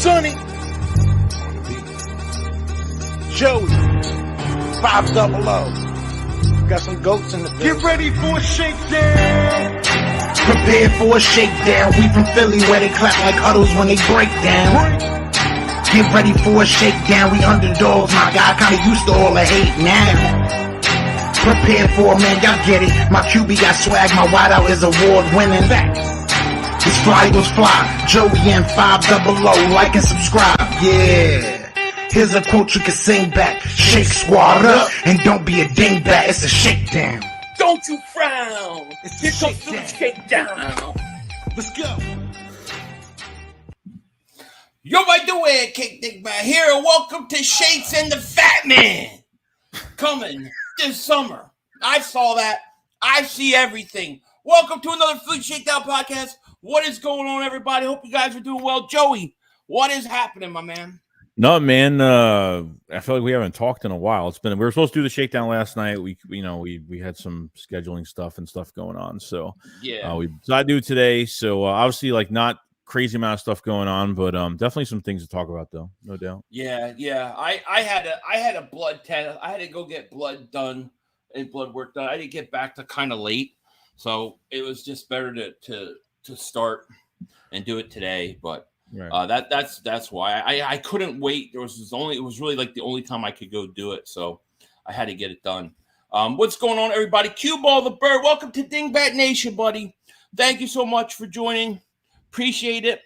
Sonny, Joey, 500. Got some goats in the building. Get ready for a shakedown. Prepare for a shakedown. We from Philly where they clap like huddles when they break down. Get ready for a shakedown. We underdogs, my guy. Kinda used to all the hate now. Prepare for it, man. Y'all get it. My QB got swag. My wideout is award winning. It's Fly Eagles Fly. Joey and 500. Like and subscribe. Yeah. Here's a quote you can sing back. Shake squad up and don't be a dingbat. It's a shakedown. Don't you frown. Here comes the shakedown. Let's go. Yo, by the way, Cake Dingbat here. Welcome to Shakes and the Fat Man. Coming this summer. I saw that. I see everything. Welcome to another Food Shakedown podcast. What is going on, everybody? Hope you guys are doing well. Joey, what is happening, my man? No, man. I feel like we haven't talked in a while. We were supposed to do the shakedown last night. We had some scheduling stuff going on. So yeah, we decided to do it today. So obviously, like, not crazy amount of stuff going on, but definitely some things to talk about, though, no doubt. Yeah. I had a blood test. I had to go get blood done and blood work done. I didn't get back to kind of late, so it was just better to start and do it today. But right. That's why I couldn't wait. It was really like the only time I could go do it, so I had to get it done. What's going on, everybody? Cue Ball the Bird, welcome to Dingbat Nation, buddy. Thank you so much for joining. Appreciate it.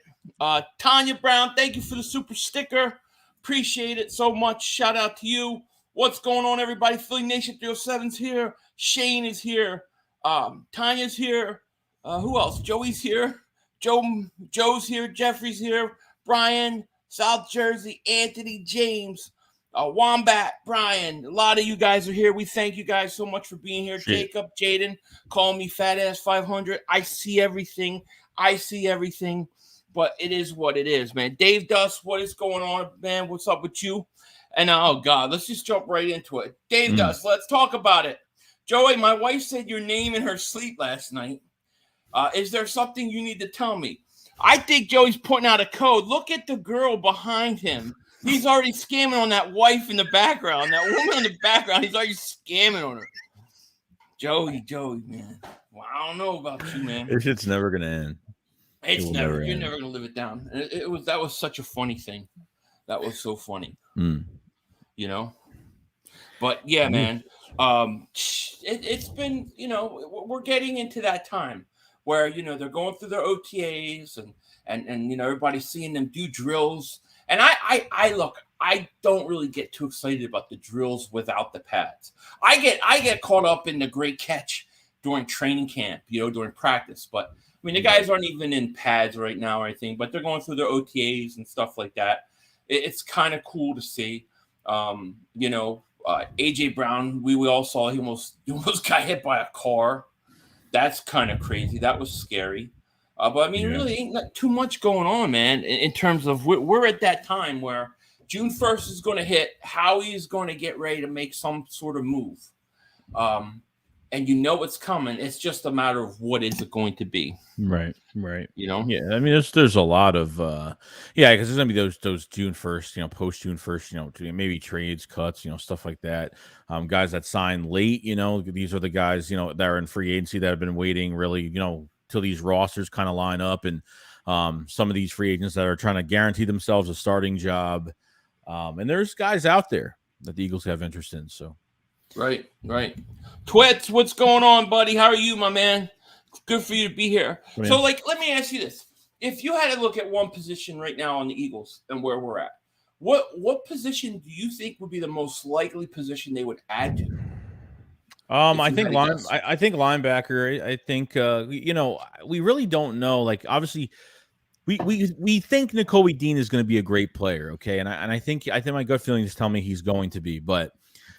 Tanya Brown, thank you for the super sticker. Appreciate it so much. Shout out to you. What's going on, everybody? Philly Nation 307's here. Shane is here. Tanya's here. Who else? Joey's here. Joe's here, Jeffrey's here, Brian, South Jersey, Anthony, James, Wombat, Brian. A lot of you guys are here. We thank you guys so much for being here. Shit. Jacob, Jaden, call me Fat Ass 500. I see everything, but it is what it is, man. Dave Dust, what is going on, man? What's up with you? And oh God, let's just jump right into it. Dave Dust, let's talk about it. Joey, my wife said your name in her sleep last night. Is there something you need to tell me? I think Joey's putting out a code. Look at the girl behind him. He's already scamming on that wife in the background. That woman in the background, he's already scamming on her. Joey, man. Well, I don't know about you, man. This shit's never going to end. You're never going to live it down. That was such a funny thing. That was so funny. You know? But yeah, man. It's been, we're getting into that time where, they're going through their OTAs and everybody's seeing them do drills. And I look, I don't really get too excited about the drills without the pads. I get caught up in the great catch during training camp, during practice. But I mean, the guys aren't even in pads right now or anything, but they're going through their OTAs and stuff like that. It's kind of cool to see. AJ Brown, we all saw he almost got hit by a car. That's kind of crazy. That was scary. But I mean, really ain't not too much going on, man, in terms of we're at that time where June 1st is going to hit. Howie's going to get ready to make some sort of move. And it's coming. It's just a matter of what is it going to be. Right. Yeah, I mean, there's a lot of because there's gonna be those June 1st, post June 1st, maybe trades, cuts, stuff like that. Guys that sign late, these are the guys, that are in free agency that have been waiting really, till these rosters kind of line up, and some of these free agents that are trying to guarantee themselves a starting job. And there's guys out there that the Eagles have interest in. So right. Twits, what's going on, buddy? How are you, my man? Good for you to be here. Man. So, let me ask you this. If you had to look at one position right now on the Eagles and where we're at, what position do you think would be the most likely position they would add to? I think linebacker. I think we really don't know. Like, obviously, we think Nakobe Dean is going to be a great player, okay? And I think my gut feeling is telling me he's going to be, but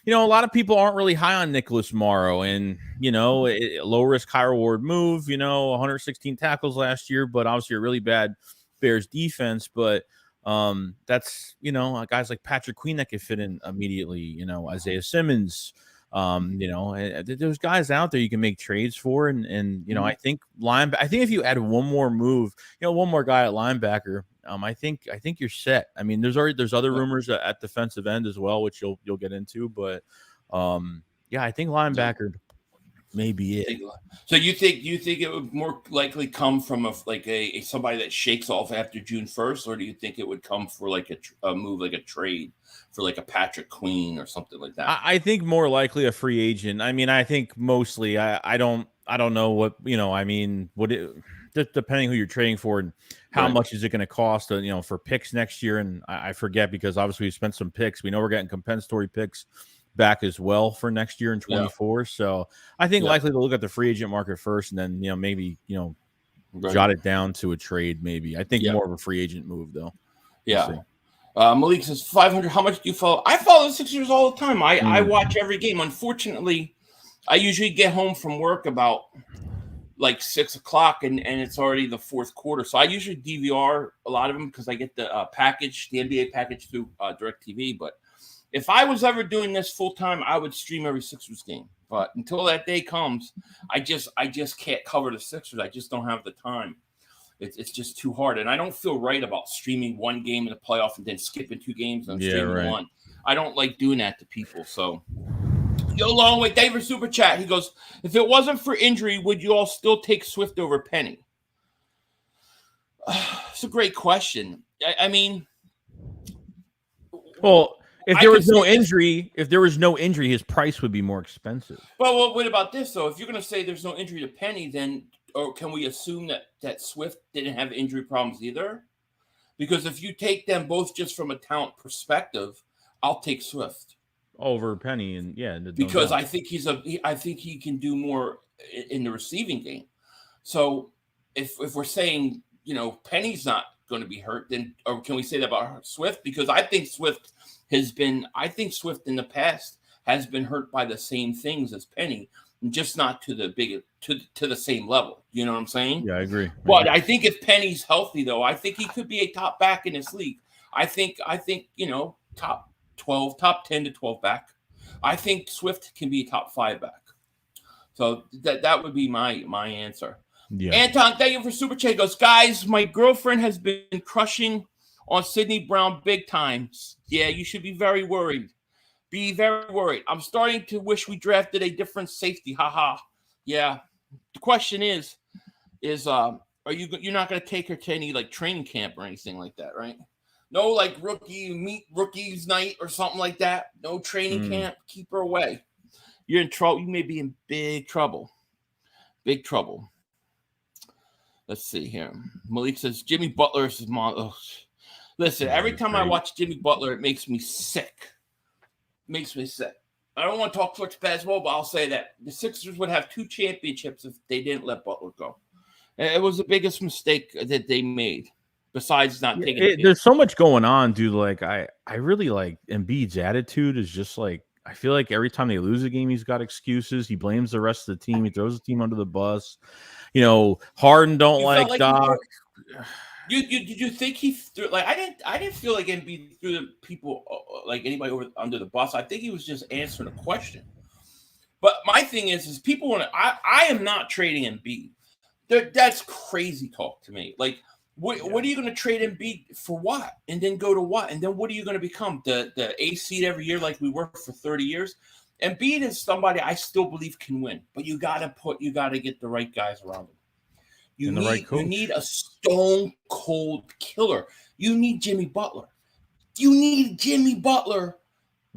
a lot of people aren't really high on Nicholas Morrow, and low risk, high reward move. 116 tackles last year, but obviously a really bad Bears defense. But that's guys like Patrick Queen that could fit in immediately. Isaiah Simmons. There's guys out there you can make trades for, and I think if you add one more move, one more guy at linebacker, I think you're set. I mean, there's other rumors at defensive end as well, which you'll get into, but I think linebacker may be it. So you think it would more likely come from a somebody that shakes off after June 1st, or do you think it would come for like a move, like a trade for like a Patrick Queen or something like that? I think more likely a free agent. I mean, I think mostly I don't know what, I mean, depending who you're trading for and how much is it going to cost, for picks next year. And I forget, because obviously we spent some picks. We know we're getting compensatory picks back as well for next year in 24. Yeah. So I think likely to look at the free agent market first, and then, maybe, jot it down to a trade. Maybe I think more of a free agent move though. Yeah. Malik says 500. How much do you follow? I follow the Sixers all the time. I watch every game. Unfortunately, I usually get home from work about like 6 o'clock, and it's already the fourth quarter. So I usually DVR a lot of them because I get the package, the NBA package through DirecTV. But if I was ever doing this full time, I would stream every Sixers game. But until that day comes, I just can't cover the Sixers. I just don't have the time. It's just too hard, and I don't feel right about streaming one game in the playoff and then skipping 2 games and streaming one. I don't like doing that to people. So, yo, long way, David Super Chat. He goes, if it wasn't for injury, would you all still take Swift over Penny? It's a great question. I mean, well, if there was no injury, his price would be more expensive. Well, what about this though? If you're going to say there's no injury to Penny, then or can we assume that Swift didn't have injury problems either? Because if you take them both just from a talent perspective, I'll take Swift over Penny, and because I think he can do more in the receiving game. So if we're saying Penny's not going to be hurt, then or can we say that about Swift? Because I think Swift in the past has been hurt by the same things as Penny, just not to the same level. You know what I'm saying? Yeah, I agree. But I think if Penny's healthy, though, I think he could be a top back in this league. I think top 12, top 10 to 12 back. I think Swift can be a top 5 back. So that would be my answer. Yeah. Anton, thank you for Super Chat. Goes, guys, my girlfriend has been crushing on Sidney Brown big time. Yeah, you should be very worried. Be very worried. I'm starting to wish we drafted a different safety. Haha. Yeah. The question is you're not going to take her to any like training camp or anything like that, right? No, like rookies night or something like that. No training camp. Keep her away. You're in trouble. You may be in big trouble. Big trouble. Let's see here. Malik says Jimmy Butler is his mom. Oh. Listen, every time I watch Jimmy Butler, it makes me sick. I don't want to talk much basketball, but I'll say that the Sixers would have 2 championships if they didn't let Butler go. It was the biggest mistake that they made, besides not taking. There's so much going on, dude. Like I really like Embiid's attitude is just like, I feel like every time they lose a game, he's got excuses. He blames the rest of the team. He throws the team under the bus. Harden don't like Doc. Did you think he threw, like I didn't feel like Embiid threw the people like anybody under the bus. I think he was just answering a question. But my thing is people want to. I am not trading Embiid. That's crazy talk to me. Like what are you going to trade Embiid for? What, and then go to what, and then what are you going to become? The A seed every year like we were for 30 years. Embiid is somebody I still believe can win, but you got to get the right guys around him. You need a stone cold killer. You need Jimmy Butler. You need Jimmy Butler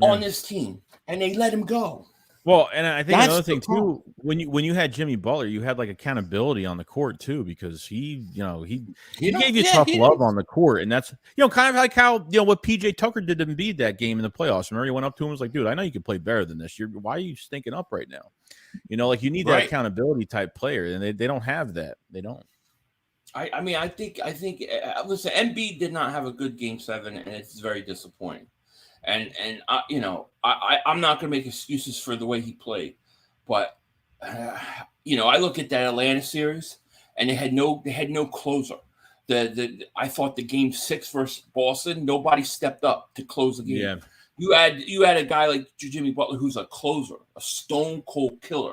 on this team, and they let him go. Well, and I think another thing too, when you had Jimmy Butler, you had like accountability on the court too, because he gave you tough love on the court, and that's kind of like how what PJ Tucker did to Embiid that game in the playoffs. Remember, he went up to him and was like, "Dude, I know you can play better than this. Why are you stinking up right now?" Like you need that accountability type player, and they don't have that. They don't. I mean, I think. Listen, Embiid did not have a good Game 7, and it's very disappointing. And I'm not going to make excuses for the way he played, but I look at that Atlanta series, and they had no closer. I thought the Game 6 versus Boston, nobody stepped up to close the game. Yeah. You had a guy like Jimmy Butler who's a closer, a stone cold killer.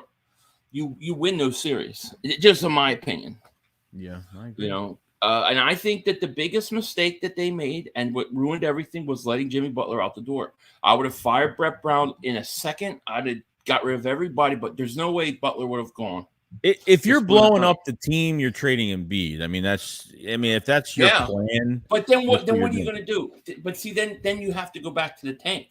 You win those series, just in my opinion. Yeah, I agree. And I think that the biggest mistake that they made and what ruined everything was letting Jimmy Butler out the door. I would have fired Brett Brown in a second. I'd have got rid of everybody, but there's no way Butler would have gone. If you're blowing up the team, you're trading Embiid. If that's your plan. But then what are you going to do? But see, then you have to go back to the tank,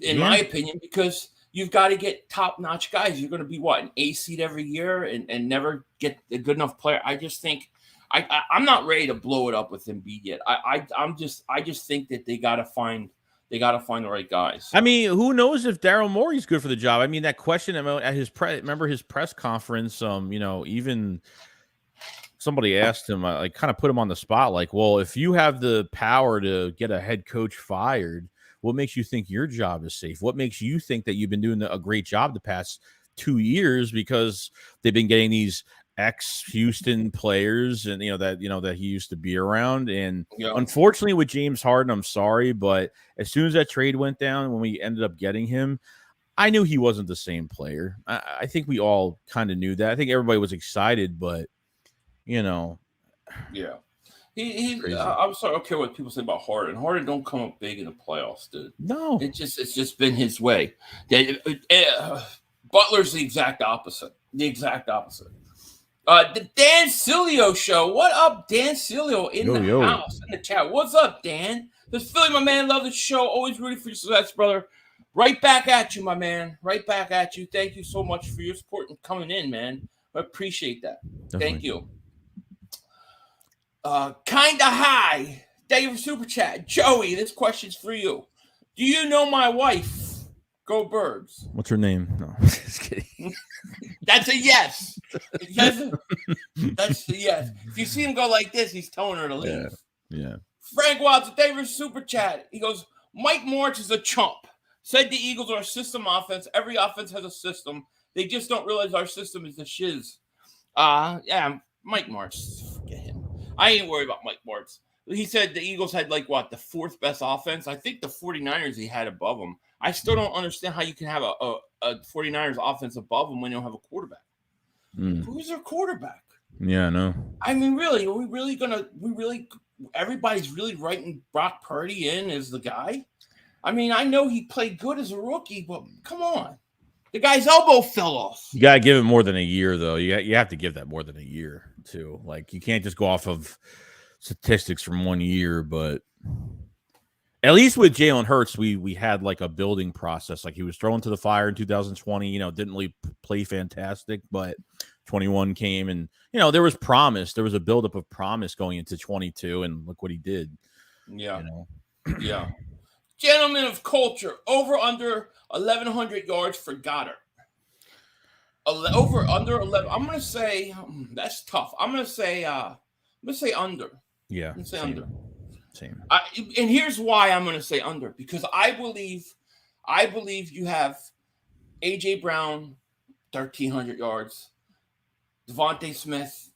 in my opinion, because you've got to get top-notch guys. You're going to be an A seed every year and never get a good enough player. I just think I'm not ready to blow it up with Embiid yet. I just think that they got to find the right guys. I mean, who knows if Daryl Morey's good for the job? I mean, that question at his remember his press conference. Even somebody asked him, kind of put him on the spot, like, well, if you have the power to get a head coach fired, what makes you think your job is safe? What makes you think that you've been doing a great job the past 2 years because they've been getting these ex-Houston players and that he used to be around? And unfortunately with James Harden, I'm sorry, but as soon as that trade went down, when we ended up getting him, I knew he wasn't the same player. I think we all kind of knew that. I think everybody was excited, but I'm sorry, I don't care what people say about Harden. Harden don't come up big in the playoffs, dude. No, it's just been his way. Butler's the exact opposite. The Dan Cilio show. What up, Dan Cilio in the house, in the chat? What's up, Dan? This Philly, my man. Love the show. Always rooting for your success, brother. Right back at you, my man. Right back at you. Thank you so much for your support and coming in, man. I appreciate that. Definitely. Thank you. Kinda high. Thank you for super chat. Joey, this question's for you. Do you know my wife? Go Birds. What's her name? No, just kidding. That's a yes. That's a yes. If you see him go like this, he's telling her to leave. Yeah. Frank Watson, thank you for super chat. He goes, Mike Morris is a chump. Said the Eagles are a system offense. Every offense has a system. They just don't realize our system is the shiz. Mike Morris. Forget him. I ain't worried about Mike Morris. He said the Eagles had the fourth best offense. I think the 49ers he had above them. I still don't understand how you can have a 49ers offense above them when you don't have a quarterback. Who's their quarterback? Yeah, I know. I mean, really, everybody's really writing Brock Purdy in as the guy? I mean, I know he played good as a rookie, but come on. The guy's elbow fell off. You got to give it more than a year, though. You have to give that more than a year, too. Like, you can't just go off of statistics from 1 year, but at least with Jalen Hurts, we had a building process. Like, he was thrown to the fire in 2020, didn't really play fantastic, but 21 came and, there was promise. There was a buildup of promise going into 22, and look what he did. Yeah. Yeah. Gentlemen of culture, over under 1,100 yards for Goddard. Over under 11. I'm going to say that's tough. I'm going to say under. Yeah. I'm going to say under. Same. And here's why I'm going to say under, because I believe you have A.J. Brown, 1,300 yards. Devontae Smith,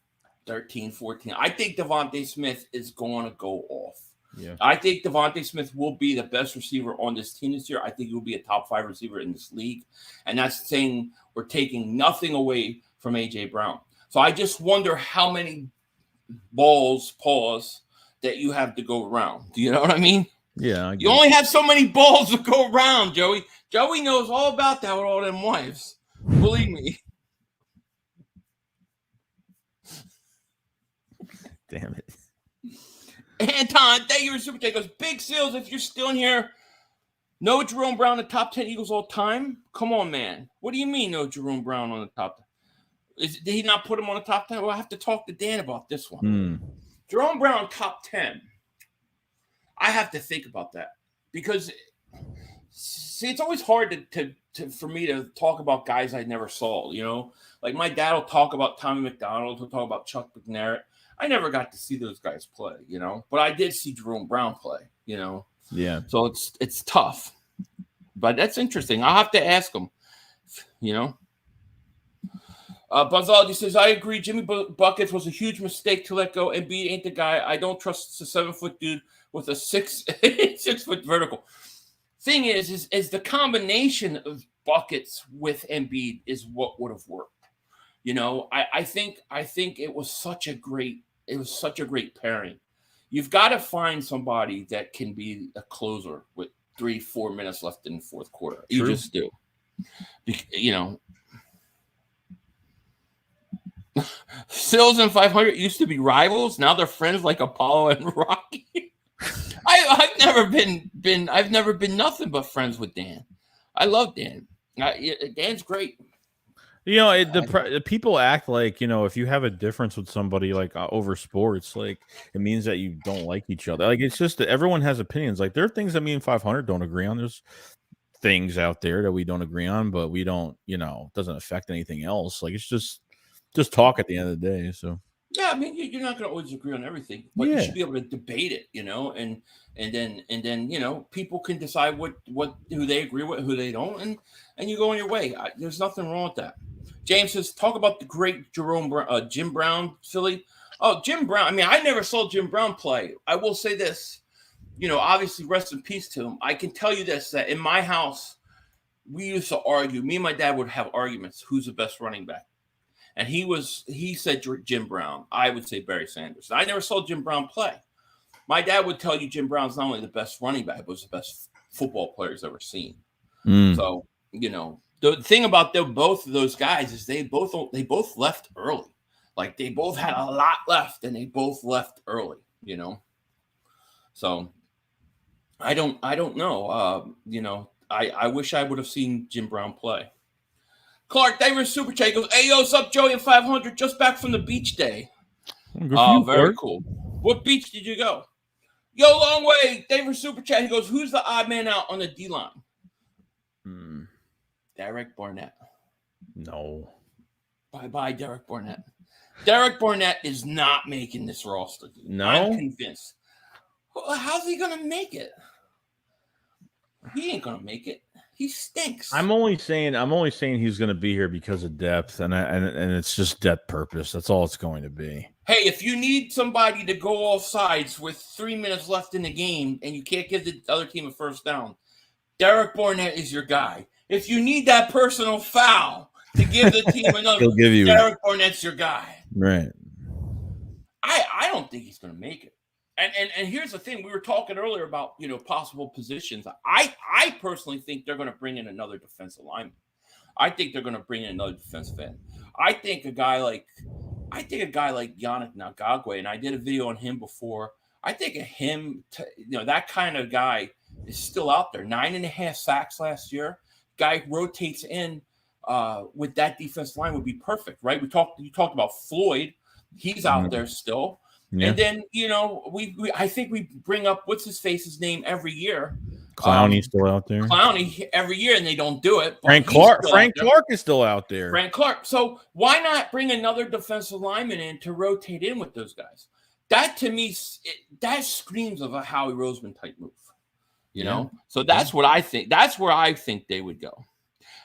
13, 14. I think Devontae Smith is going to go off. Yeah. I think Devontae Smith will be the best receiver on this team this year. I think he will be a top 5 receiver in this league. And that's saying we're taking nothing away from A.J. Brown. So I just wonder how many balls, that you have to go around. Do you know what I mean? Yeah. You only have so many balls to go around, Joey. Joey knows all about that with all them wives. Believe me. Damn it. Anton, thank you for super chat. Goes, Big Seals, if you're still in here, no Jerome Brown, the top 10 Eagles all time? Come on, man. What do you mean no Jerome Brown on the top 10? Did he not put him on the top 10? Well, I have to talk to Dan about this one. Jerome Brown, top 10. I have to think about that because, see, it's always hard for me to talk about guys I never saw, Like my dad will talk about Tommy McDonald, he'll talk about Chuck McNair. I never got to see those guys play, But I did see Jerome Brown play, Yeah. So it's tough. But that's interesting. I'll have to ask him, Buzzology says, I agree. Jimmy Buckets was a huge mistake to let go. Embiid ain't the guy. I don't trust the 7-foot dude with a 6-foot vertical. Thing is the combination of Buckets with Embiid is what would have worked. I think it was such a great it was such a great pairing. You've got to find somebody that can be a closer with 3-4 minutes left in the fourth quarter. You True. just do. You know, Sills and 500 used to be rivals. Now they're friends like Apollo and Rocky. I've never been nothing but friends with Dan. I love Dan. Dan's great. You know, the people act like, you know, if you have a difference with somebody like over sports, like it means that you don't like each other. Like it's just that everyone has opinions. Like there are things that me and 500 don't agree on. There's things out there that we don't agree on, but we don't, you know, it doesn't affect anything else. Like it's just talk at the end of the day. So yeah, I mean, you're not going to always agree on everything, but you should be able to debate it, you know, and then you know, people can decide who they agree with, who they don't, and you go on your way. There's nothing wrong with that. James says, talk about the great Jim Brown, Philly. Oh, Jim Brown. I mean, I never saw Jim Brown play. I will say this, you know, obviously rest in peace to him. I can tell you this, that in my house, we used to argue. Me and my dad would have arguments. Who's the best running back? And he said Jim Brown. I would say Barry Sanders. I never saw Jim Brown play. My dad would tell you Jim Brown's not only the best running back, but was the best football player he's ever seen. So, you know, the thing about both of those guys is they both left early. Like they both had a lot left and they both left early, you know. So I don't know. You know, I wish I would have seen Jim Brown play. Clark Davis Super Chat goes, hey, yo, what's up, Joey and 500? Just back from the beach day. Oh, very cool. What beach did you go? Yo, long way. Davis Super Chat. He goes, who's the odd man out on the D-line? Derek Barnett. No. Bye-bye, Derek Barnett. Derek Barnett is not making this roster. Dude. No? I'm convinced. Well, how's he going to make it? He ain't going to make it. He stinks. I'm only saying he's going to be here because of depth, and it's just depth purpose. That's all it's going to be. Hey, if you need somebody to go off sides with 3 minutes left in the game and you can't give the other team a first down, Derek Barnett is your guy. If you need that personal foul to give the team another, He'll give you Derek Barnett's your guy. Right. I don't think he's going to make it. And here's the thing. We were talking earlier about, you know, possible positions. I personally think they're going to bring in another defensive lineman. I think they're going to bring in another defensive end. I think a guy like Yannick Ngakoue, and I did a video on him before. I think that kind of guy is still out there. 9.5 sacks last year. Guy rotates in with that defensive line would be perfect, right? You talked about Floyd. He's out there still. Yeah. And then, you know, I think we bring up what's his face's name every year. Clowney's still out there. Clowney every year, and they don't do it. Frank Clark is still out there. Frank Clark. So why not bring another defensive lineman in to rotate in with those guys? That to me, that screams of a Howie Roseman type move. You know, so that's what I think. That's where I think they would go.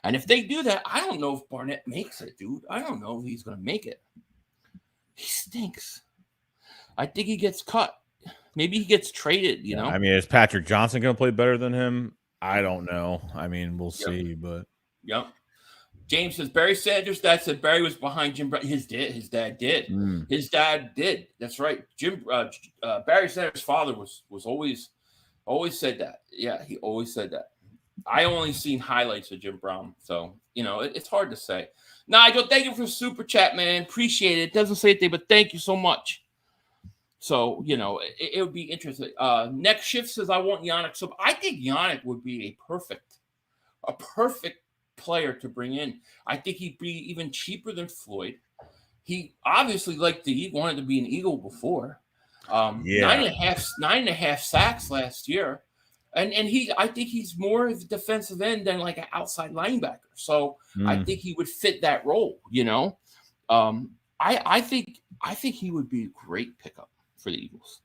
And if they do that, I don't know if Barnett makes it, dude. I don't know if he's going to make it. He stinks. I think he gets cut. Maybe he gets traded, you know? I mean, is Patrick Johnson going to play better than him? I don't know. I mean, we'll see, but. Yep. James says, Barry Sanders' dad said Barry was behind Jim Brown. His dad did. His dad did. That's right. Barry Sanders' father was always said that. Yeah, he always said that. I only seen highlights of Jim Brown, so, you know, it's hard to say. Nigel, thank you for super chat, man. Appreciate it. It doesn't say anything, but thank you so much. So, you know, it would be interesting. Next Shift says, I want Yannick. So I think Yannick would be a perfect player to bring in. I think he'd be even cheaper than Floyd. He obviously wanted to be an Eagle before. 9.5 sacks last year. And I think he's more of a defensive end than like an outside linebacker. So I think he would fit that role, you know. I think he would be a great pickup for the Eagles.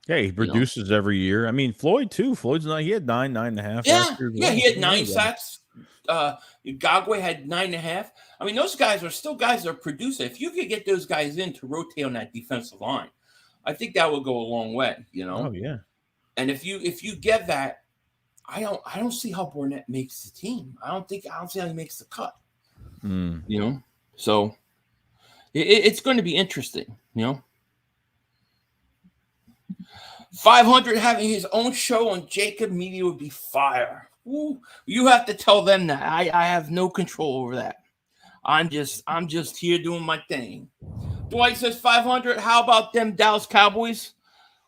Yeah, he produces every year. I mean, Floyd too. He had 9.5. Yeah, he had 9 sacks. Ngakoue had 9.5. I mean, those guys are still guys that are producing. If you could get those guys in to rotate on that defensive line, I think that would go a long way, you know. Oh yeah. And if you get that, I don't see how Barnett makes the team. I don't see how he makes the cut. You know, so it's going to be interesting. You know. 500 having his own show on Jacob Media would be fire. Ooh, you have to tell them that. I have no control over that. I'm just here doing my thing. Dwight says 500. How about them Dallas Cowboys?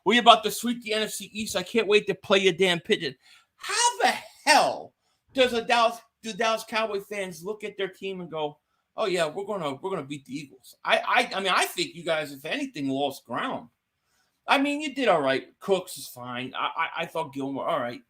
We about to sweep the NFC East. I can't wait to play your damn pigeon. How the hell does do Dallas Cowboy fans look at their team and go, "Oh yeah, we're gonna beat the Eagles"? I mean, I think you guys, if anything, lost ground. I mean, you did all right. Cooks is fine. I thought Gilmore all right,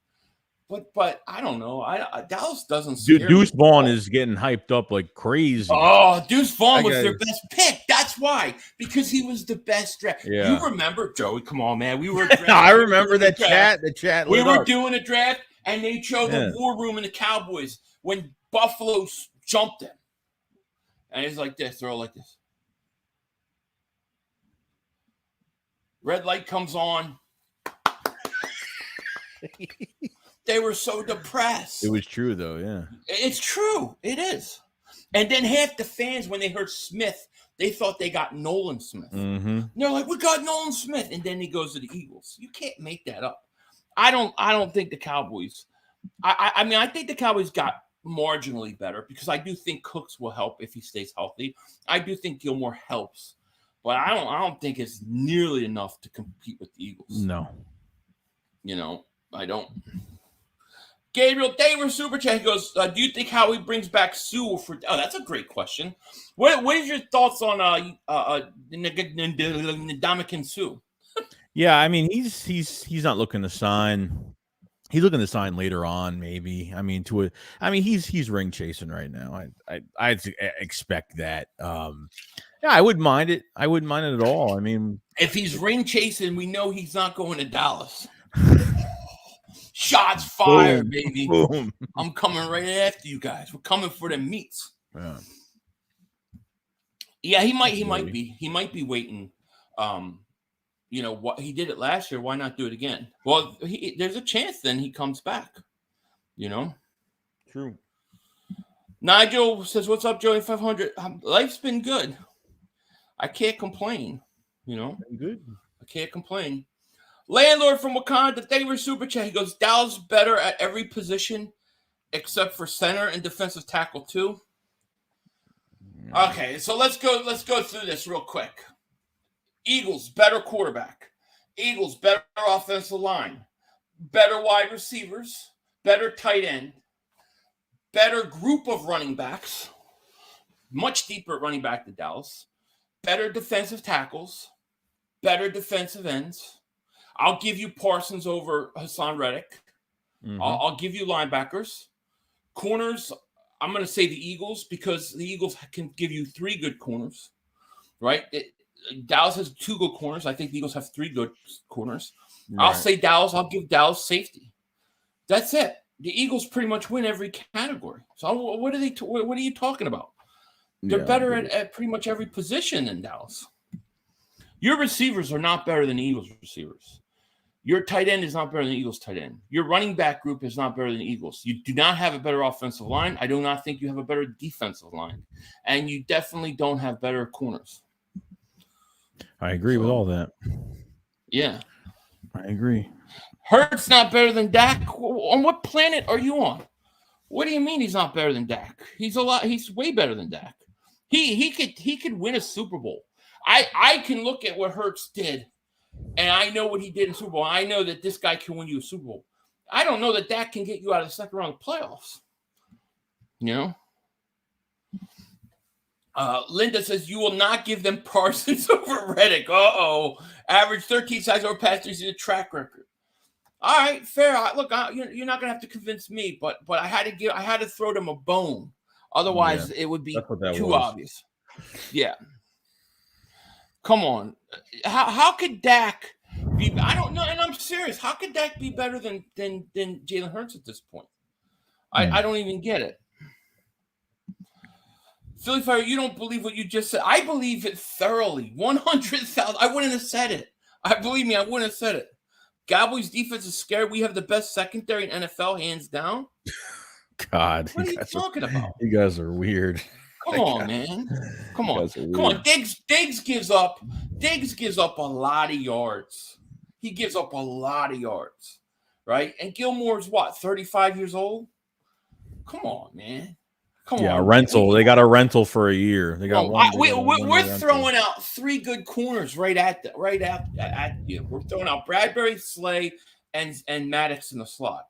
but I don't know. Dallas doesn't. Dude, Deuce Vaughn is getting hyped up like crazy. Oh, Deuce Vaughn was their best pick. That's why, because he was the best draft. Yeah. You remember, Joey? Come on, man. We were. I remember that chat. The chat. We were doing a draft, and they showed the war room in the Cowboys when Buffalo jumped them, and it's like this. They're all like this. Red light comes on. They were so depressed. It was true, though, yeah. It's true. It is. And then half the fans, when they heard Smith, they thought they got Nolan Smith. Mm-hmm. They're like, we got Nolan Smith. And then he goes to the Eagles. You can't make that up. I don't think the Cowboys – I mean, I think the Cowboys got marginally better because I do think Cooks will help if he stays healthy. I do think Gilmore helps. But I don't think it's nearly enough to compete with the Eagles. No. You know, I don't. Gabriel Davis super chat goes, do you think Howie brings back Sue for? Oh, that's a great question. What is your thoughts on Ndamukong Suh? Yeah, I mean he's not looking to sign. He's looking to sign later on, maybe. I mean he's ring chasing right now. I expect that. Yeah, I wouldn't mind it. I wouldn't mind it at all. I mean, if he's ring chasing, we know he's not going to Dallas. Shots fired, boom, baby. Boom. I'm coming right after you guys. We're coming for the meats. Yeah, he might be waiting. You know what, he did it last year. Why not do it again? Well, there's a chance then he comes back. You know, true. Nigel says, "What's up, Joey? 500. Life's been good. I can't complain. You know, good. I can't complain." Landlord from Wakanda, thank you for super chat. He goes, Dallas better at every position except for center and defensive tackle too. Okay, so let's go through this real quick. Eagles, better quarterback. Eagles, better offensive line. Better wide receivers. Better tight end. Better group of running backs. Much deeper at running back than Dallas. Better defensive tackles. Better defensive ends. I'll give you Parsons over Hassan Reddick. Mm-hmm. I'll give you linebackers. Corners, I'm going to say the Eagles because the Eagles can give you 3 good corners, right? Dallas has 2 good corners. I think the Eagles have 3 good corners. Right. I'll say Dallas. I'll give Dallas safety. That's it. The Eagles pretty much win every category. So what are you talking about? They're better at pretty much every position than Dallas. Your receivers are not better than the Eagles receivers. Your tight end is not better than the Eagles tight end. Your running back group is not better than the Eagles. You do not have a better offensive line. I do not think you have a better defensive line. And you definitely don't have better corners. I agree with all that. Yeah. I agree. Hurts not better than Dak. On what planet are you on? What do you mean he's not better than Dak? He's way better than Dak. He could win a Super Bowl. I can look at what Hurts did, and I know what he did in Super Bowl. I know that this guy can win you a Super Bowl. I don't know that Dak can get you out of the second round of the playoffs. You know? Linda says, you will not give them Parsons over Reddick. Uh-oh. Average 13 sacks over past 3 seasons track record. All right, fair. Look, you're not going to have to convince me, but I had to throw them a bone. Otherwise, it would be too obvious. Yeah. Come on. How could Dak be? I don't know, and I'm serious. How could Dak be better than Jalen Hurts at this point? I don't even get it. Philly Fire, you don't believe what you just said. I believe it thoroughly. 100,000. I wouldn't have said it. Believe me, I wouldn't have said it. Cowboys defense is scared. We have the best secondary in NFL, hands down. God. What are you talking about? You guys are weird. Come on, man. Come on. Diggs gives up a lot of yards. he gives up a lot of yards, right? And Gilmore's what, 35 years old? Come on, man. Come Yeah, on. rental. They got a rental for a year. They got we're throwing out 3 good corners right at you. We're throwing out Bradbury, Slay, and Maddox in the slot.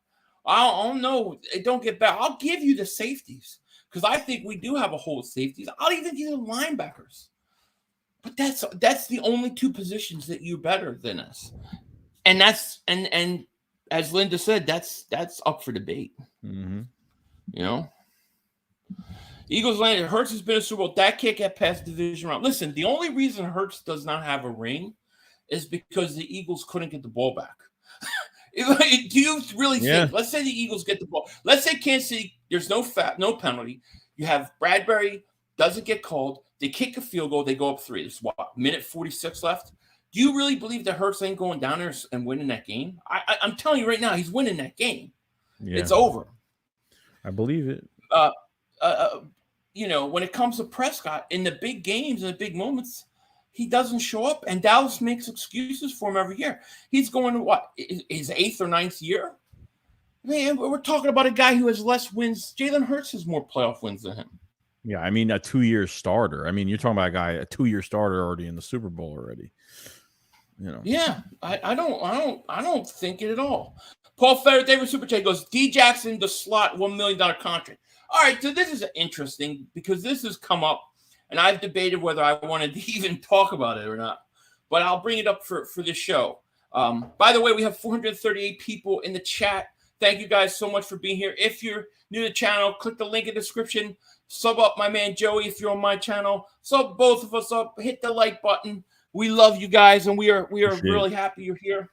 I don't know. Don't get back. I'll give you the safeties because I think we do have a hole of safeties. I'll even give you the linebackers. But that's the only 2 positions that you're better than us. And that's and as Linda said, that's up for debate. Mm-hmm. You know? Eagles landed. Hurts has been a Super Bowl. Dak can't get past the division round. Listen, the only reason Hurts does not have a ring is because the Eagles couldn't get the ball back. Do you really think? Let's say the Eagles get the ball. Let's say Kansas City, there's no penalty. You have Bradbury, doesn't get called. They kick a field goal. They go up 3. There's what, minute 46 left? Do you really believe that Hurts ain't going down there and winning that game? I'm telling you right now, he's winning that game. Yeah. It's over. I believe it. When it comes to Prescott, in the big games and the big moments, he doesn't show up, and Dallas makes excuses for him every year. He's going to what, his 8th or 9th year? Man, we're talking about a guy who has less wins. Jalen Hurts has more playoff wins than him. Yeah, I mean, a 2-year starter. I mean, you're talking about a guy, a 2-year starter already in the Super Bowl already. Yeah, I don't think it at all. Paul Ferrer, David Super Chat goes, D Jackson, the slot, $1 million contract. All right, so this is interesting because this has come up, and I've debated whether I wanted to even talk about it or not. But I'll bring it up for this show. By the way, we have 438 people in the chat. Thank you guys so much for being here. If you're new to the channel, click the link in the description. Sub up my man Joey if you're on my channel. Sub both of us up. Hit the like button. We love you guys, and we are really happy you're here.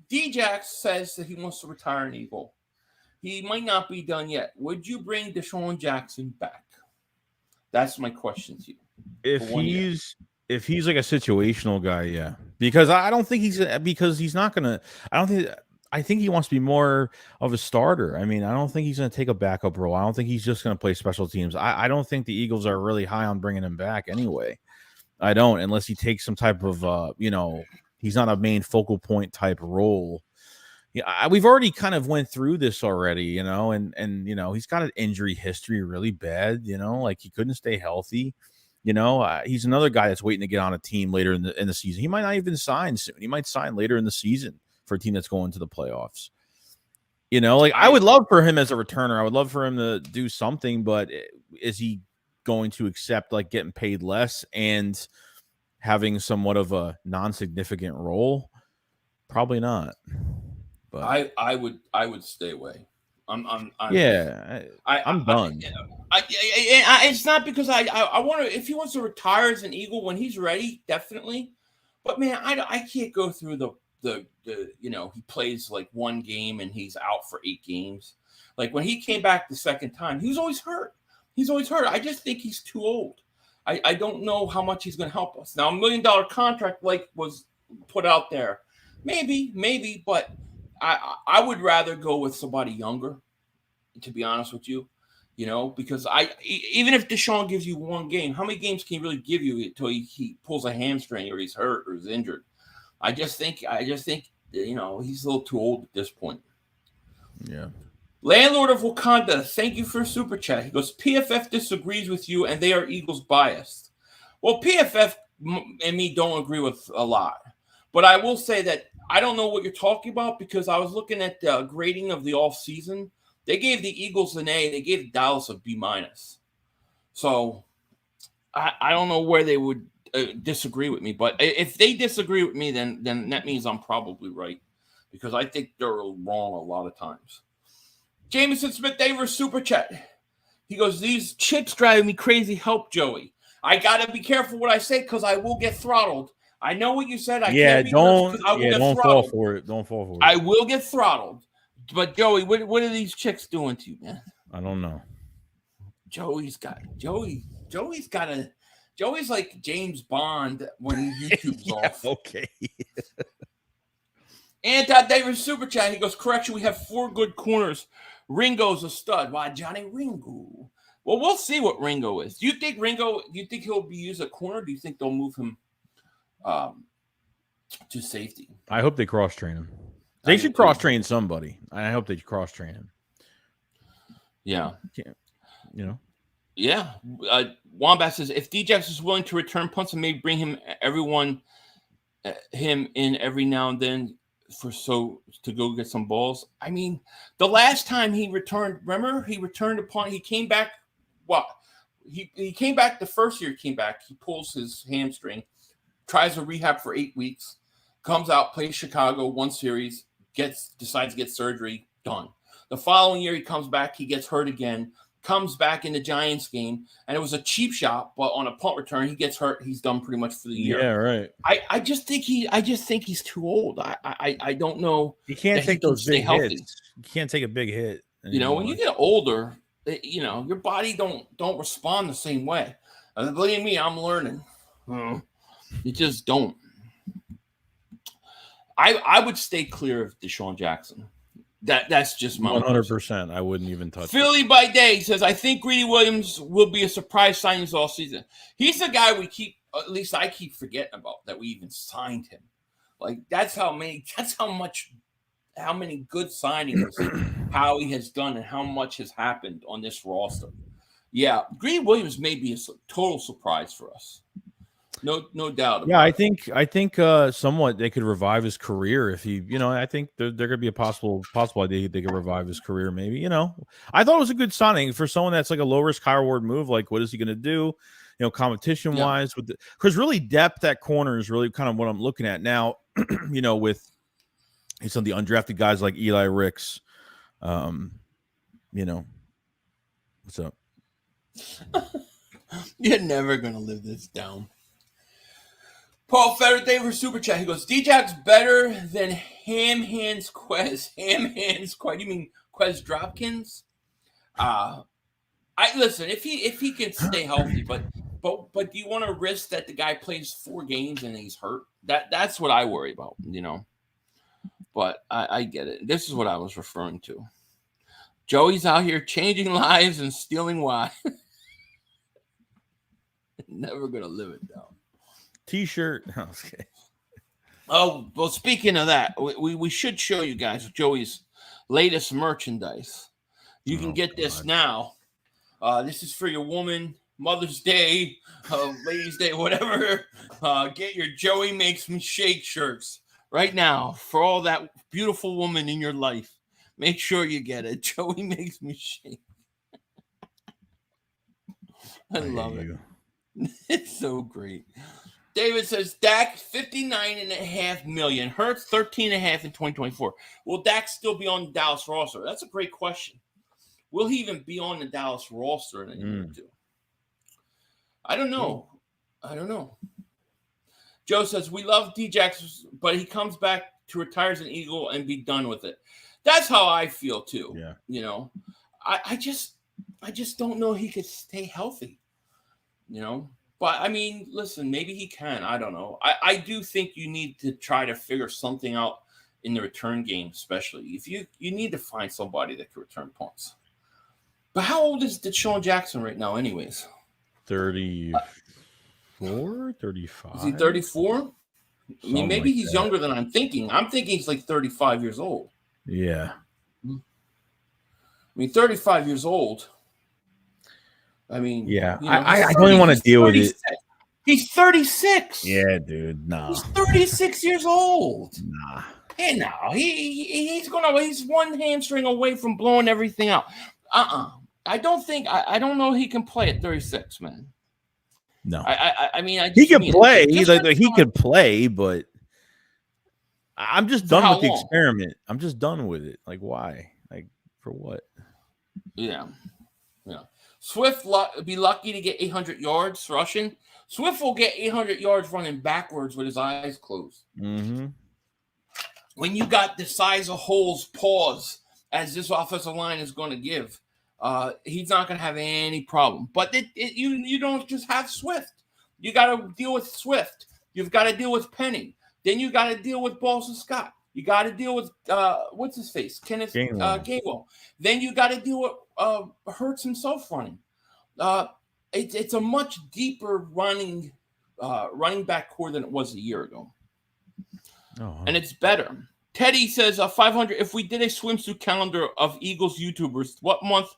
D-Jax says that he wants to retire an Eagle. He might not be done yet. Would you bring DeSean Jackson back? That's my question to you. If he's like a situational guy, yeah. Because I don't think he's not gonna. I think he wants to be more of a starter. I mean, I don't think he's going to take a backup role. I don't think he's just going to play special teams. I don't think the Eagles are really high on bringing him back anyway. I don't, unless he takes some type of, he's not a main focal point type role. Yeah, we've already kind of went through this already, and he's got an injury history really bad, like he couldn't stay healthy. He's another guy that's waiting to get on a team later in the season. He might not even sign soon. He might sign later in the season for a team that's going to the playoffs. I would love for him as a returner. I would love for him to do something, but is he going to accept like getting paid less and having somewhat of a non-significant role? Probably not. But I would stay away. I'm done. It's not because I want to. If he wants to retire as an Eagle when he's ready, definitely. But man, I can't go through the he plays like 1 game and he's out for 8 games. Like when he came back the second time, he was always hurt. I just think he's too old. I don't know how much he's going to help us. Now, $1 million contract like was put out there. Maybe, but I would rather go with somebody younger, to be honest with you, because even if DeSean gives you 1 game, how many games can he really give you until he pulls a hamstring or he's hurt or he's injured? I just think he's a little too old at this point. Yeah. Landlord of Wakanda, thank you for a super chat. He goes, PFF disagrees with you and they are Eagles biased. Well, PFF and me don't agree with a lot. But I will say that I don't know what you're talking about because I was looking at the grading of the offseason. They gave the Eagles an A. They gave Dallas a B-. So I don't know where they would disagree with me. But if they disagree with me, then that means I'm probably right because I think they're wrong a lot of times. Jameson Smith Davis super chat. He goes, these chicks driving me crazy. Help Joey. I got to be careful what I say because I will get throttled. I know what you said. Don't fall for it. Don't fall for it. I will get throttled. But Joey, what are these chicks doing to you, man? I don't know. Joey's like James Bond when YouTube's off. Okay. David super chat. He goes, correction. We have 4 good corners. Ringo's a stud. Why, Johnny Ringo? Well, we'll see what Ringo is. Do you think he'll be used at corner? Do you think they'll move him to safety. I hope they cross-train him. They should cross-train somebody. I hope they cross-train him. Yeah. You know? Yeah. Wombat says, if Djax is willing to return punts and maybe bring him in every now and then to go get some balls. I mean, the last time he returned, remember, he returned a punt. He came back. What? He came back the first year he came back. He pulls his hamstring, tries a rehab for 8 weeks, comes out, plays Chicago, 1 series, decides to get surgery, done. The following year he comes back, he gets hurt again, comes back in the Giants game, and it was a cheap shot, but on a punt return, he gets hurt. He's done pretty much for the year. Yeah, right. I just think he's too old. I don't know. He can't take those big hits. You can't take a big hit anymore. You know, when you get older, you know, your body don't respond the same way. Believe me, I'm learning. You just don't. I would stay clear of DeSean Jackson. That's just my 100%. I wouldn't even touch Philly it. by Day says, I think Greedy Williams will be a surprise signing all season. He's the guy at least I keep forgetting about, that we even signed him. Like, that's how many good signings Howie has done and how much has happened on this roster. Yeah, Greedy Williams may be a total surprise for us. No doubt. Yeah, I think somewhat they could revive his career if he, you know, I think there could be a possible idea they could revive his career. Maybe, you know, I thought it was a good signing for someone that's like a low risk, high reward move. Like, what is he going to do? You know, competition wise because really depth at corner is really kind of what I'm looking at now. You know, with some of the undrafted guys like Eli Ricks, you know, what's up? You're never gonna live this down. Paul Federer, thank you for super chat. He goes, Djax better than Ham Hands Quez. Ham Hands Quez. You mean Quez Dropkins? I listen, if he can stay healthy, but do you want to risk that the guy plays 4 games and he's hurt? That's what I worry about, you know. But I get it. This is what I was referring to. Joey's out here changing lives and stealing why. Never gonna live it down. T-shirt. Okay. Oh, well, speaking of that, we should show you guys Joey's latest merchandise. You can get this now. This is for your woman, Mother's Day, Ladies' Day, whatever. Get your Joey Makes Me Shake shirts right now for all that beautiful woman in your life. Make sure you get it. Joey Makes Me Shake. I love it. It's so great. David says Dak $59.5 million. Hurts $13.5 in 2024. Will Dak still be on the Dallas roster? That's a great question. Will he even be on the Dallas roster in a year or two? I don't know. Joe says we love Djax, but he comes back to retire as an Eagle and be done with it. That's how I feel too. Yeah. You know, I just don't know he could stay healthy. You know. But, I mean, listen, maybe he can. I don't know. I do think you need to try to figure something out in the return game, especially. If you need to find somebody that can return punts. But how old is DeSean Jackson right now anyways? 34, 35. Is he 34? I mean, maybe like he's younger than I'm thinking. I'm thinking he's like 35 years old. Yeah. I mean, 35 years old. I mean, yeah, you know, I don't even want to deal with it. He's 36. Yeah, dude. Nah. He's 36 years old. Nah. Hey, no, he's one hamstring away from blowing everything out. I don't know he can play at 36, man. No. I mean, he can play. He could play, but I'm just done with the experiment. I'm just done with it. Like, why? Like, for what? Yeah. Swift be lucky to get 800 yards rushing. Swift will get 800 yards running backwards with his eyes closed. Mm-hmm. When you got the size of holes paws as this offensive line is going to give, he's not going to have any problem. But you don't just have Swift. You got to deal with Swift. You've got to deal with Penning. Then you got to deal with Boston Scott. You got to deal with what's his face, Kenneth Gainwell. Then you got to deal with Hurts himself running. It's a much deeper running back core than it was a year ago. and it's better. Teddy says 500. If we did a swimsuit calendar of Eagles YouTubers, what month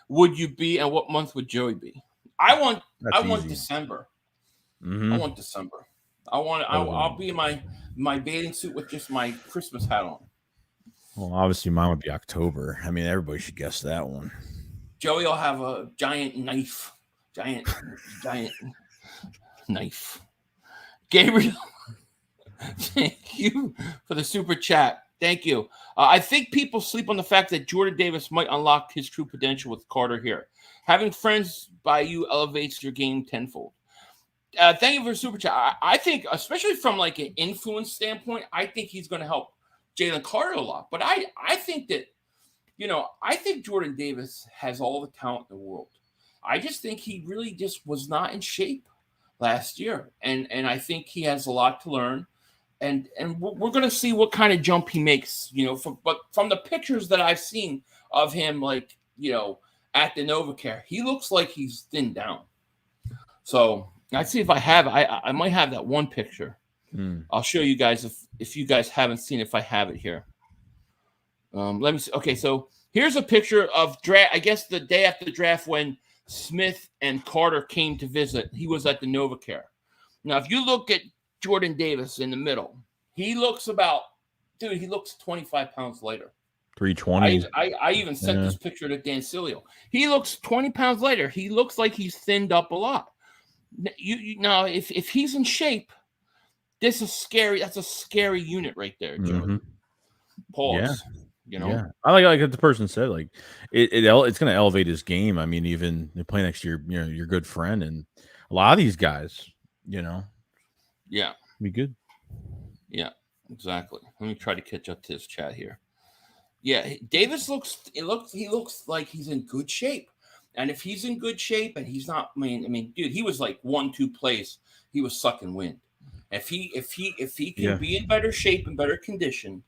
would you be, and what month would Joey be? I want December. Mm-hmm. I want December. I'll be in my bathing suit with just my Christmas hat on. Well, obviously mine would be October. I mean, everybody should guess that one. Joey will have a giant knife. Giant knife. Gabriel, thank you for the super chat. Thank you. I think people sleep on the fact that Jordan Davis might unlock his true potential with Carter here. Having friends by you elevates your game tenfold. Thank you for the super chat. I think, especially from like an influence standpoint, I think he's going to help Jalen Carter a lot. But I think that, I think Jordan Davis has all the talent in the world. I just think he really just was not in shape last year. And I think he has a lot to learn. And we're going to see what kind of jump he makes, but from the pictures that I've seen of him, like, at the NovaCare, he looks like he's thinned down. So I'd see if I might have that one picture. I'll show you guys if you guys haven't seen it, if I have it here. Let me see. Okay, so here's a picture of draft. I guess the day after the draft when Smith and Carter came to visit, he was at the NovaCare. Now, if you look at Jordan Davis in the middle, he looks 25 pounds lighter. 320. I even sent this picture to Dan Cilio. He looks 20 pounds lighter. He looks like he's thinned up a lot. Now, if he's in shape, this is scary. That's a scary unit right there, Joey. Mm-hmm. Pause. Yeah. I like what the person said. Like it's going to elevate his game. I mean, even they play next year, your good friend, and a lot of these guys, yeah, be good. Yeah, exactly. Let me try to catch up to his chat here. Yeah, Davis looks like he's in good shape. And if he's in good shape and he's not, I mean, dude, he was like 1-2 plays, he was sucking wind. If he can be in better shape and better condition,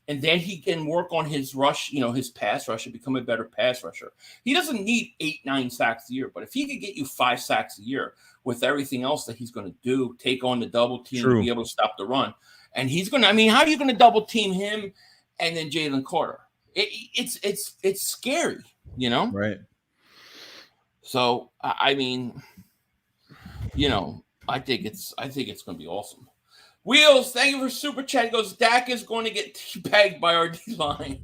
and then he can work on his rush, his pass rush, and become a better pass rusher. He doesn't need 8-9 sacks a year, but if he could get you 5 sacks a year with everything else that he's going to do, take on the double team, and be able to stop the run, and he's going to, how are you going to double team him and then Jalen Carter? It's scary, Right. So I think it's going to be awesome. Wheels, thank you for super chat. He goes, Dak is going to get teabagged by our D-line.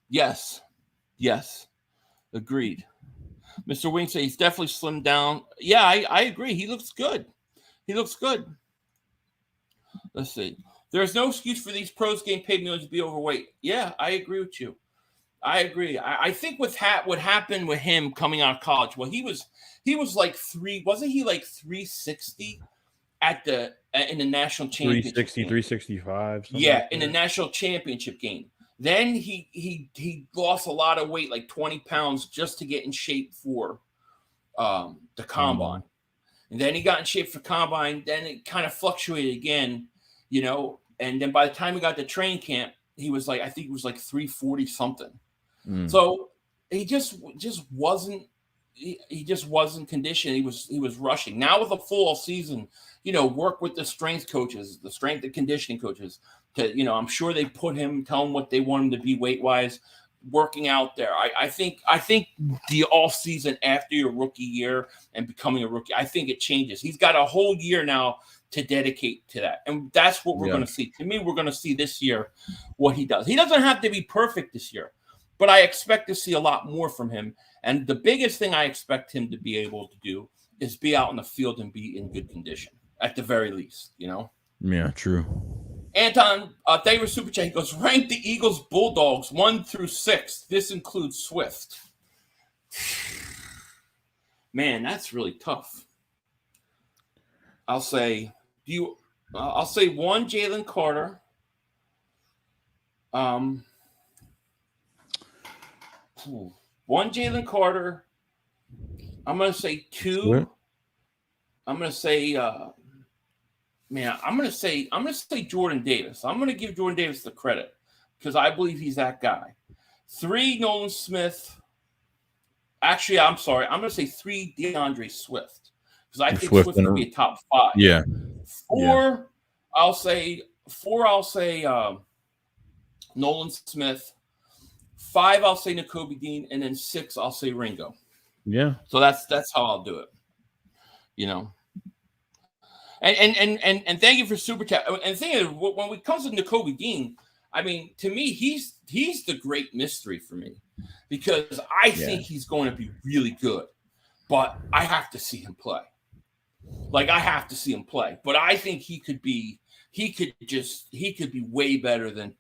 Yes, agreed. Mr. Wing said he's definitely slimmed down. Yeah, I agree. He looks good. Let's see. There's no excuse for these pros getting paid millions to be overweight. Yeah, I agree with you. I agree. I think what happened with him coming out of college, well, he was like wasn't he like 360 in the national championship 360, game? 365. Yeah, in the national championship game. Then he lost a lot of weight, like 20 pounds, just to get in shape for the combine. And then he got in shape for combine. Then it kind of fluctuated again, and then by the time he got to training camp, he was like, I think it was like 340 something. So he just wasn't conditioned. He was rushing. Now with a full season, work with the strength coaches, the strength and conditioning coaches. I'm sure they tell him what they want him to be weight wise, working out there. I think the off season after your rookie year and becoming a rookie, I think it changes. He's got a whole year now to dedicate to that. And that's what we're going to see. To me, we're going to see this year what he does. He doesn't have to be perfect this year, but I expect to see a lot more from him. And the biggest thing I expect him to be able to do is be out in the field and be in good condition at the very least, Yeah, true. Anton, thank you for super chat. He goes, rank the Eagles Bulldogs 1 through 6. This includes Swift. Man, that's really tough. I'll say 1 Jalen Carter. 1 Jalen Carter. I'm gonna say 2. What? I'm gonna say Jordan Davis. I'm gonna give Jordan Davis the credit because I believe he's that guy. 3 Nolan Smith. Actually, I'm sorry. I'm gonna say 3 DeAndre Swift because I think Swift would be a top 5. Yeah. 4. I'll say 4, I'll say Nolan Smith. 5, I'll say Nakobe Dean, and then 6, I'll say Ringo. Yeah. So that's how I'll do it. And thank you for super chat. And the thing is, when it comes to Nakobe Dean, I mean, to me, he's the great mystery for me because I think he's going to be really good, but I have to see him play. Like I have to see him play, but I think he could be way better than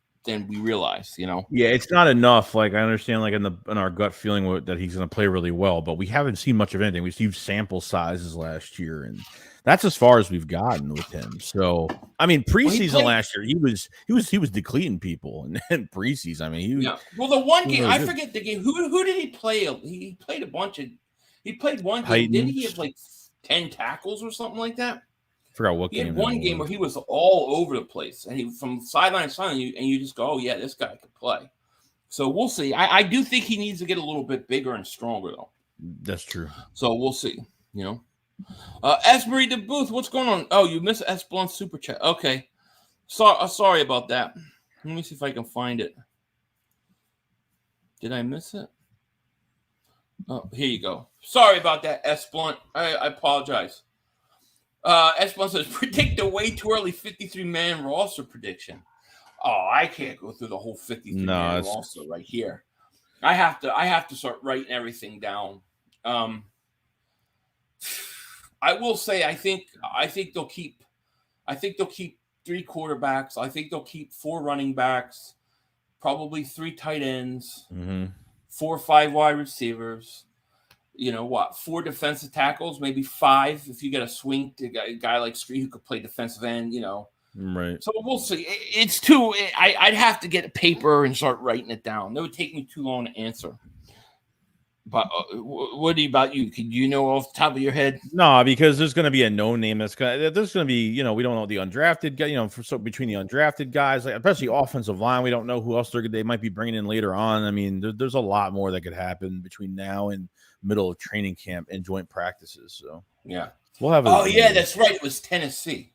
we realize. Yeah, it's not enough. Like I understand, like in our gut feeling that he's going to play really well, but we haven't seen much of anything. We've seen sample sizes last year, and that's as far as we've gotten with him. So I mean, preseason last year, he was decleating people, and then preseason, I mean, Well, the one game I forget the game. Who did he play? He played a bunch of. He played one game. Didn't he have like 10 tackles or something like that? Forgot what game. He had one game where he was all over the place, and he from sideline to sideline, and you just go, "Oh yeah, this guy could play." So we'll see. I do think he needs to get a little bit bigger and stronger, though. That's true. So we'll see. Esmery DeBooth, what's going on? Oh, you missed S Blunt super chat. Okay, sorry about that. Let me see if I can find it. Did I miss it? Oh, here you go. Sorry about that, S Blunt. I apologize. S1 says, predict a way too early 53-man roster prediction. Oh, I can't go through the whole 53-man roster right here. I have to start writing everything down. I will say I think they'll keep 3 quarterbacks. I think they'll keep 4 running backs, probably 3 tight ends, 4 or 5 wide receivers. 4 defensive tackles, maybe 5 if you get a swing to a guy like Scree who could play defensive end, Right. So we'll see. It's too. I'd have to get a paper and start writing it down. It would take me too long to answer. But what about you? Can you know off the top of your head? No, because there's going to be a no name there's going to be, we don't know the undrafted guy, between the undrafted guys, like especially offensive line, we don't know who else they might be bringing in later on. I mean, there's a lot more that could happen between now and middle of training camp and joint practices. So yeah, we'll have. That's right. It was Tennessee.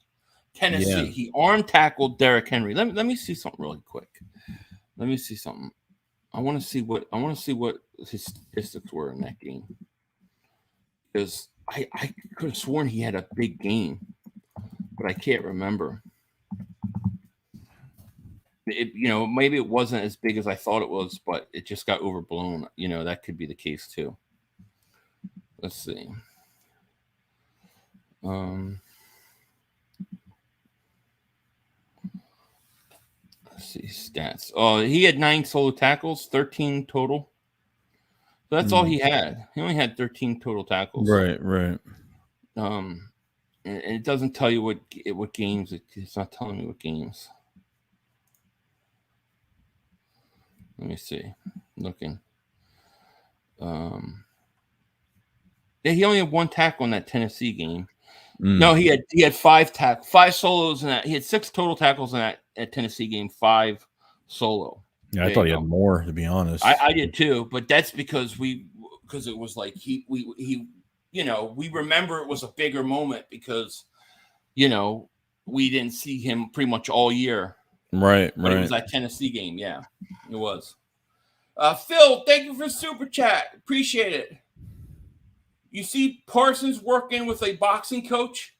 Yeah. He arm tackled Derrick Henry. Let me see something really quick. Let me see something. I want to see what his statistics were in that game, because I could have sworn he had a big game, but I can't remember. Maybe it wasn't as big as I thought it was, but it just got overblown. That could be the case too. Let's see. Let's see stats. Oh, he had 9 solo tackles, 13 total. So that's all he had. He only had 13 total tackles. Right. And it doesn't tell you what games. It's not telling me what games. Let me see. Looking. He only had 1 tackle in that Tennessee game. No, he had 5 solos in that. He had 6 total tackles in that Tennessee game, 5 solo. Yeah, I thought he had more, to be honest. I did too, but that's because it was like we remember it was a bigger moment because we didn't see him pretty much all year. Right. It was that Tennessee game, yeah, it was. Phil, thank you for super chat. Appreciate it. You see Parsons working with a boxing coach,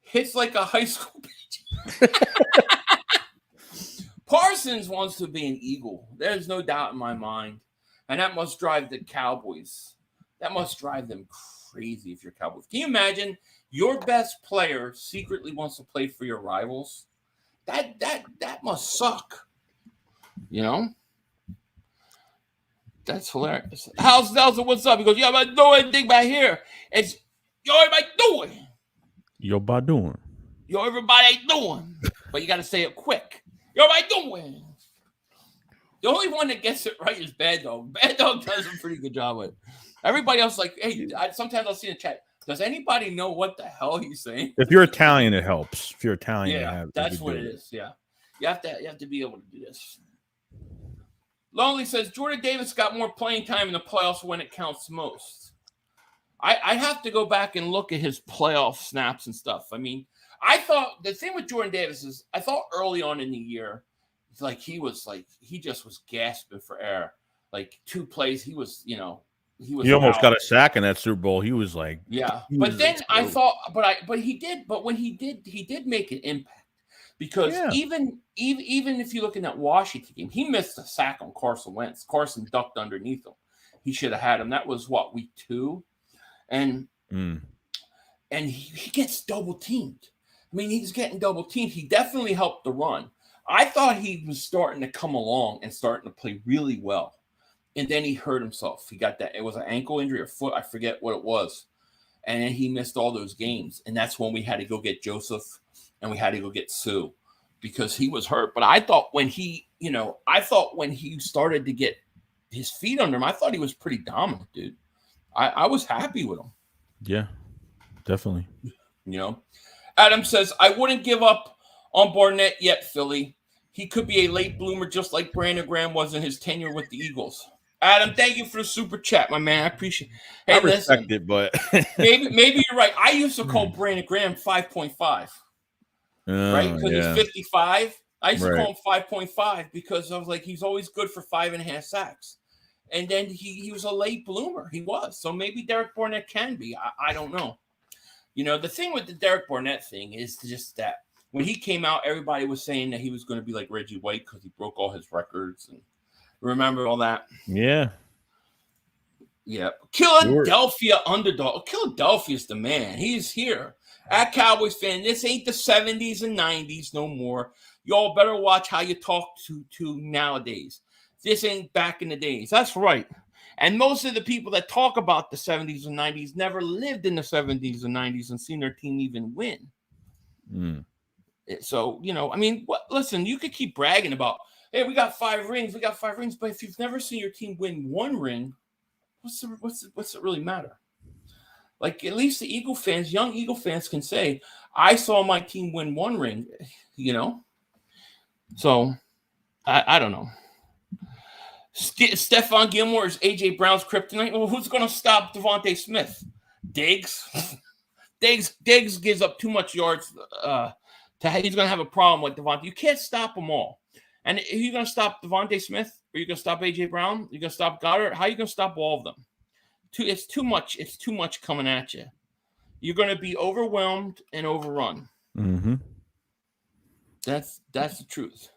hits like a high school bitch. Parsons wants to be an Eagle. There's no doubt in my mind. And that must drive the Cowboys. That must drive them crazy if you're Cowboys. Can you imagine your best player secretly wants to play for your rivals? That must suck. That's hilarious. How's Nelson? What's up? He goes, yo, I'm doing anything back here. It's, yo, everybody doing. Yo, by doing. Yo, everybody doing. But you got to say it quick. Yo, everybody doing. The only one that gets it right is Bad Dog. Bad Dog does a pretty good job with it. Everybody else like, hey, sometimes I'll see in the chat, does anybody know what the hell he's saying? If you're Italian, it helps. If you're Italian, yeah, that's what it is. Yeah. You have to be able to do this. Lonely says Jordan Davis got more playing time in the playoffs when it counts most. I have to go back and look at his playoff snaps and stuff. I mean, I thought the thing with Jordan Davis is I thought early on in the year, he just was gasping for air. Like 2 plays, he was He almost out. got a sack in that Super Bowl. He was like, yeah. But then I thought, but he did. But when he did make an impact because even if you look in that Washington game, he missed a sack on Carson Wentz. Carson ducked underneath him. He should have had him. That was what, week 2, and he gets double teamed. I mean, he's getting double teamed. He definitely helped the run. I thought he was starting to come along and starting to play really well. And then he hurt himself. He got that. It was an ankle injury or foot. I forget what it was. And then he missed all those games. And that's when we had to go get Joseph and we had to go get Sue because he was hurt. But I thought when he started to get his feet under him, I thought he was pretty dominant, dude. I was happy with him. Yeah, definitely. Adam says, I wouldn't give up on Barnett yet, Philly. He could be a late bloomer just like Brandon Graham was in his tenure with the Eagles. Adam, thank you for the super chat, my man. I appreciate it. Hey, I respect it, but maybe you're right. I used to call Brandon Graham 5.5. Right? Because he's 55. I used to call him 5.5 because I was like, he's always good for 5.5 sacks. And then he was a late bloomer. He was. So maybe Derek Barnett can be. I don't know. The thing with the Derek Barnett thing is just that when he came out, everybody was saying that he was going to be like Reggie White because he broke all his records. And remember all that? Yeah. Yeah. Philadelphia underdog. Philadelphia's the man. He's here. At Cowboys fan, this ain't the 70s and 90s no more. Y'all better watch how you talk to nowadays. This ain't back in the days. That's right. And most of the people that talk about the 70s and 90s never lived in the 70s and 90s and seen their team even win. So, listen, you could keep bragging about, hey, we got 5 rings. But if you've never seen your team win 1 ring, what's it really matter? Like, at least the young Eagle fans can say, I saw my team win 1 ring, So, I don't know. Stephon Gilmore is A.J. Brown's kryptonite. Well, who's going to stop Devontae Smith? Diggs? Diggs gives up too much yards. He's going to have a problem with Devontae. You can't stop them all. And are you going to stop Devontae Smith? Are you going to stop A.J. Brown? You're going to stop Goddard? How are you going to stop all of them? It's too much. It's too much coming at you. You're going to be overwhelmed and overrun. Mm-hmm. That's the truth.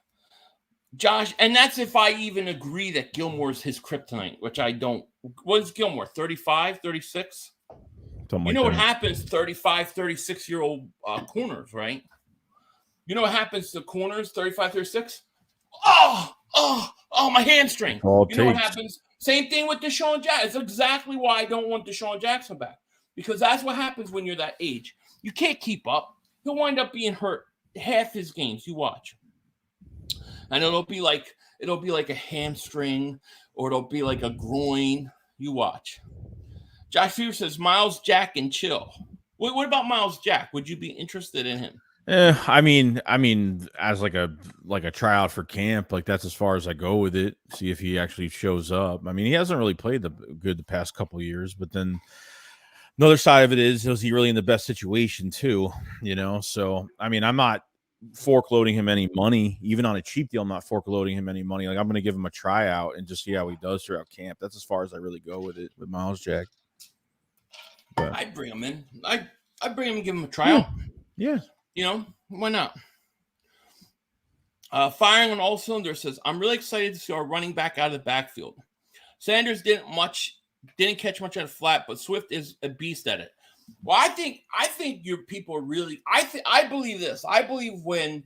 Josh, and that's if I even agree that Gilmore's his kryptonite, which I don't. What is Gilmore, 35, 36? What happens 35, 36-year-old corners, right? You know what happens to corners, 35, 36? Oh, my hamstring. What happens? Same thing with DeSean Jackson. It's exactly why I don't want DeSean Jackson back. Because that's what happens when you're that age. You can't keep up. He'll wind up being hurt half his games. You watch. And it'll be like a hamstring or it'll be like a groin. You watch. Josh Fever says, Miles Jack and chill. What about Miles Jack? Would you be interested in him? I mean, as like a tryout for camp, like that's as far as I go with it. See if he actually shows up. I mean, he hasn't really played the past couple of years, but then another side of it is he really in the best situation too? So I mean, I'm not fork loading him any money, even on a cheap deal. I'm not fork loading him any money. Like I'm going to give him a tryout and just see how he does throughout camp. That's as far as I really go with it with Miles Jack. But I'd bring him in. I bring him and give him a tryout. Yeah. Why not? Firing on all cylinders says, I'm really excited to see our running back out of the backfield. Sanders didn't catch much on flat, but Swift is a beast at it. Well, I think your people are really. I believe this. I believe when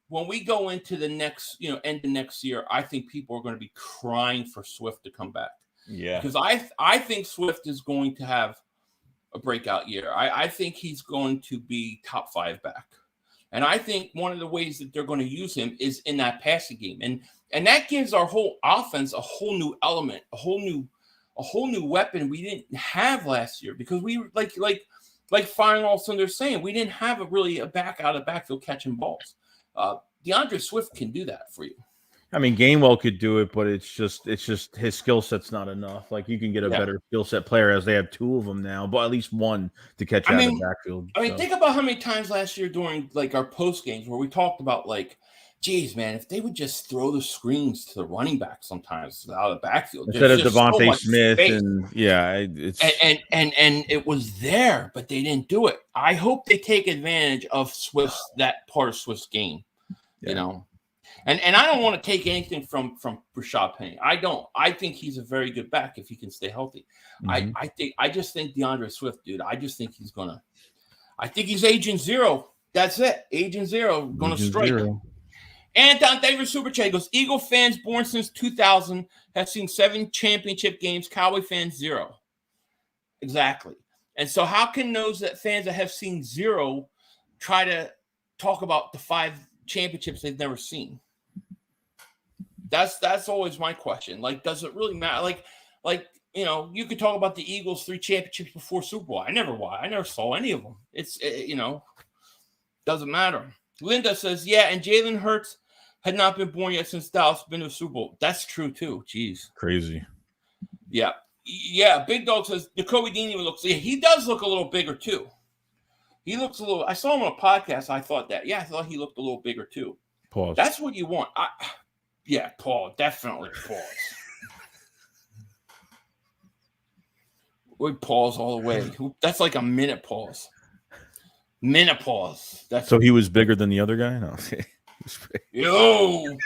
we go into the next, end of next year, I think people are going to be crying for Swift to come back. Yeah, because I think Swift is going to have a breakout year. I think he's going to be top 5 back, and I think one of the ways that they're going to use him is in that passing game, and that gives our whole offense a whole new element, a whole new weapon we didn't have last year because we like firing all cylinders saying we didn't have a back out of the backfield catching balls. DeAndre Swift can do that for you. I mean, Gainwell could do it, but it's just his skill set's not enough. Like you can get a better skill set player as they have two of them now, but at least one to catch out of the backfield. I mean, think about how many times last year during like our post games where we talked about like, geez, man, if they would just throw the screens to the running back sometimes out of the backfield instead of Devontae Smith, and it's and it was there, but they didn't do it. I hope they take advantage of that part of Swift's game, you know. And I don't want to take anything from Rashad Penny. I don't. I think he's a very good back if he can stay healthy. I just think DeAndre Swift, dude. I just think he's gonna. I think he's agent zero. That's it. Agent zero gonna strike. Zero. Anton Davis Super Chat goes, Eagle fans born since 2000 have seen 7 championship games. Cowboy fans 0. Exactly. And so how can those fans that have seen 0 try to talk about the 5 championships they've never seen? That's always my question. Like, does it really matter? Like you know, you could talk about the Eagles 3 championships before Super Bowl. I never saw any of them. You know, doesn't matter. Linda says, yeah, and Jalen Hurts had not been born yet since Dallas been to the Super Bowl. That's true too. Jeez, crazy. Yeah. Big Dog says Nakobe Dean looks. Yeah, he does look a little bigger too. He looks a little. I saw him on a podcast. I thought that. Yeah, I thought he looked a little bigger too. Pause. That's what you want. Paul, definitely pause. We pause all the way. That's like a minute pause. Menopause. So he was bigger than the other guy? No. Yo.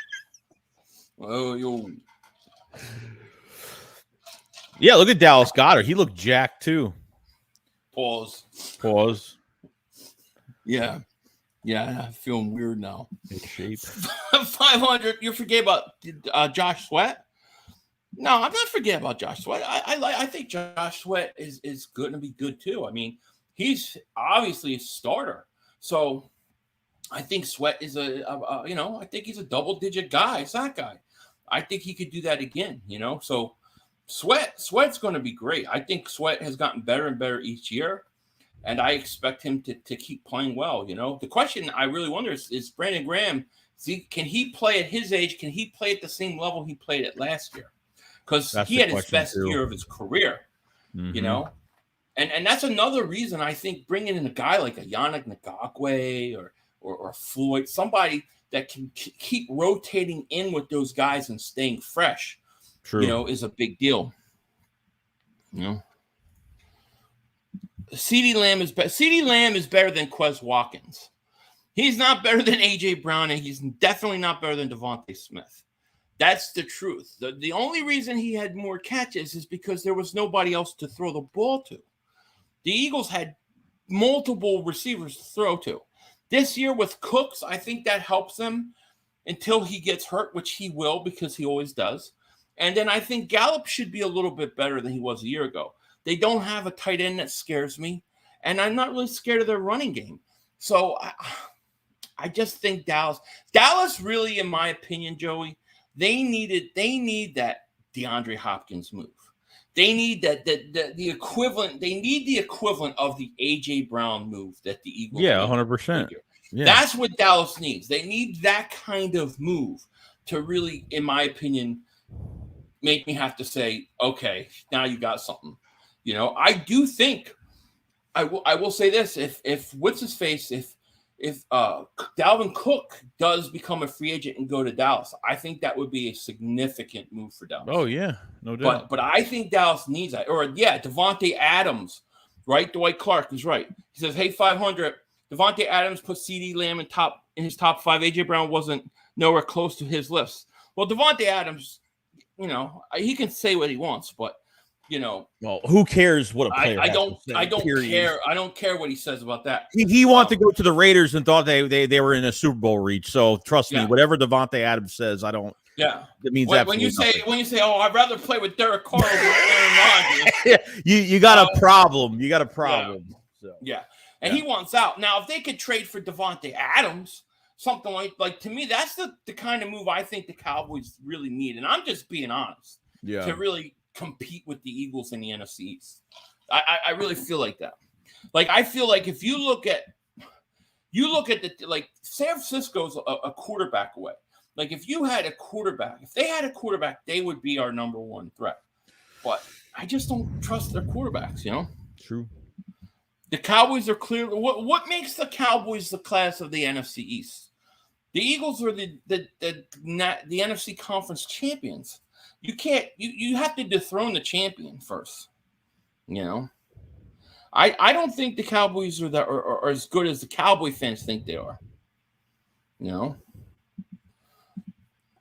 Oh, yo. Yeah, look at Dallas Goedert. He looked jacked too. Pause. Yeah. I'm feeling weird now. In shape. 500. You forget about Josh Sweat? No, I'm not forgetting about Josh Sweat. I think Josh Sweat is going to be good too. I mean, he's obviously a starter. So I think Sweat is I think he's a double-digit guy, sack guy. I think he could do that again, you know. So Sweat's going to be great. I think Sweat has gotten better and better each year, and I expect him to keep playing well, you know. The question I really wonder is Brandon Graham, can he play at his age? Can he play at the same level he played at last year? Because he had his best year of his career, you know. And that's another reason I think bringing in a guy like a Yannick Ngakoue or Floyd, somebody that can keep rotating in with those guys and staying fresh, you know, is a big deal. You know, CeeDee Lamb is better than Quez Watkins. He's not better than A.J. Brown, and he's definitely not better than Devontae Smith. That's the truth. The only reason he had more catches is because there was nobody else to throw the ball to. The Eagles had multiple receivers to throw to. This year with Cooks, I think that helps them until he gets hurt, which he will because he always does. And then I think Gallup should be a little bit better than he was a year ago. They don't have a tight end that scares me, and I'm not really scared of their running game. So I just think Dallas really, in my opinion, Joey, they need that DeAndre Hopkins move. They need the equivalent. They need the equivalent of the A.J. Brown move that the Eagles. Yeah, 100%. Yeah. That's what Dallas needs. They need that kind of move to really, in my opinion, make me have to say, okay, now you got something. You know, I do think I will say this: if what's his face, if Dalvin Cook does become a free agent and go to Dallas, I think that would be a significant move for Dallas. Oh yeah, no doubt. But I think Dallas needs that. Or Devontae Adams, right? Dwight Clark is right. He says, "Hey, 500." Devontae Adams put CeeDee Lamb in his top 5. AJ Brown wasn't nowhere close to his list. Well, Devontae Adams, you know, he can say what he wants, but you know, well, who cares what a player? I don't care. I don't care what he says about that. He wanted to go to the Raiders and thought they were in a Super Bowl reach. So trust me, whatever Devontae Adams says, I don't. Yeah, it means when you say, oh, I'd rather play with Derek Carr over Aaron Rodgers. you got a problem. You got a problem. Yeah. And he wants out. Now, if they could trade for Devontae Adams, something like to me, that's the kind of move I think the Cowboys really need. And I'm just being honest. Yeah. To really compete with the Eagles in the NFC East. I really feel like that. Like, I feel like if you look at the, like, San Francisco's a quarterback away. Like if you had a quarterback, if they had a quarterback, they would be our number one threat. But I just don't trust their quarterbacks, you know? True. The Cowboys are clearly what makes the Cowboys the class of the NFC East? The Eagles are the NFC Conference champions. You have to dethrone the champion first. You know? I don't think the Cowboys are as good as the Cowboy fans think they are. You know?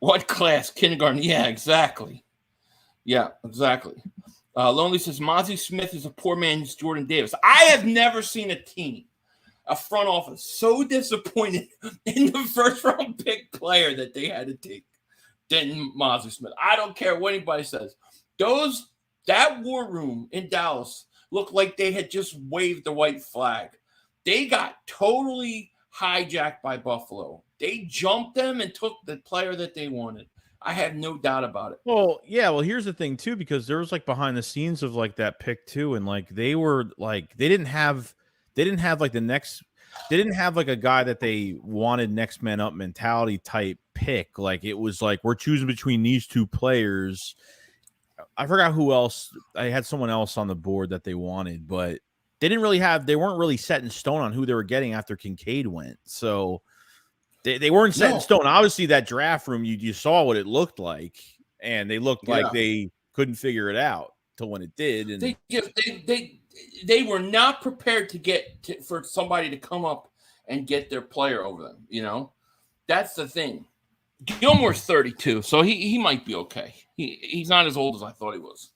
What class? Kindergarten. Yeah, exactly. Yeah, exactly. Lonely says, Mozzie Smith is a poor man's Jordan Davis. I have never seen a front office so disappointed in the first-round pick player that they had to take than Mozzie Smith. I don't care what anybody says. That war room in Dallas looked like they had just waved the white flag. They got totally hijacked by Buffalo. They jumped them and took the player that they wanted. I have no doubt about it. Well, yeah. Well, here's the thing too, because there was like behind the scenes of like that pick too, and like they didn't have like they didn't have like a guy that they wanted next man up mentality type pick. Like it was like we're choosing between these two players. I forgot who else. I had someone else on the board that they wanted, but they weren't really set in stone on who they were getting after Kincaid went. So they weren't set in stone. Obviously, that draft room, you saw what it looked like, and they looked like they couldn't figure it out till when it did. And they were not prepared for somebody to come up and get their player over them. You know, that's the thing. Gilmore's 32, so he might be okay. He's not as old as I thought he was.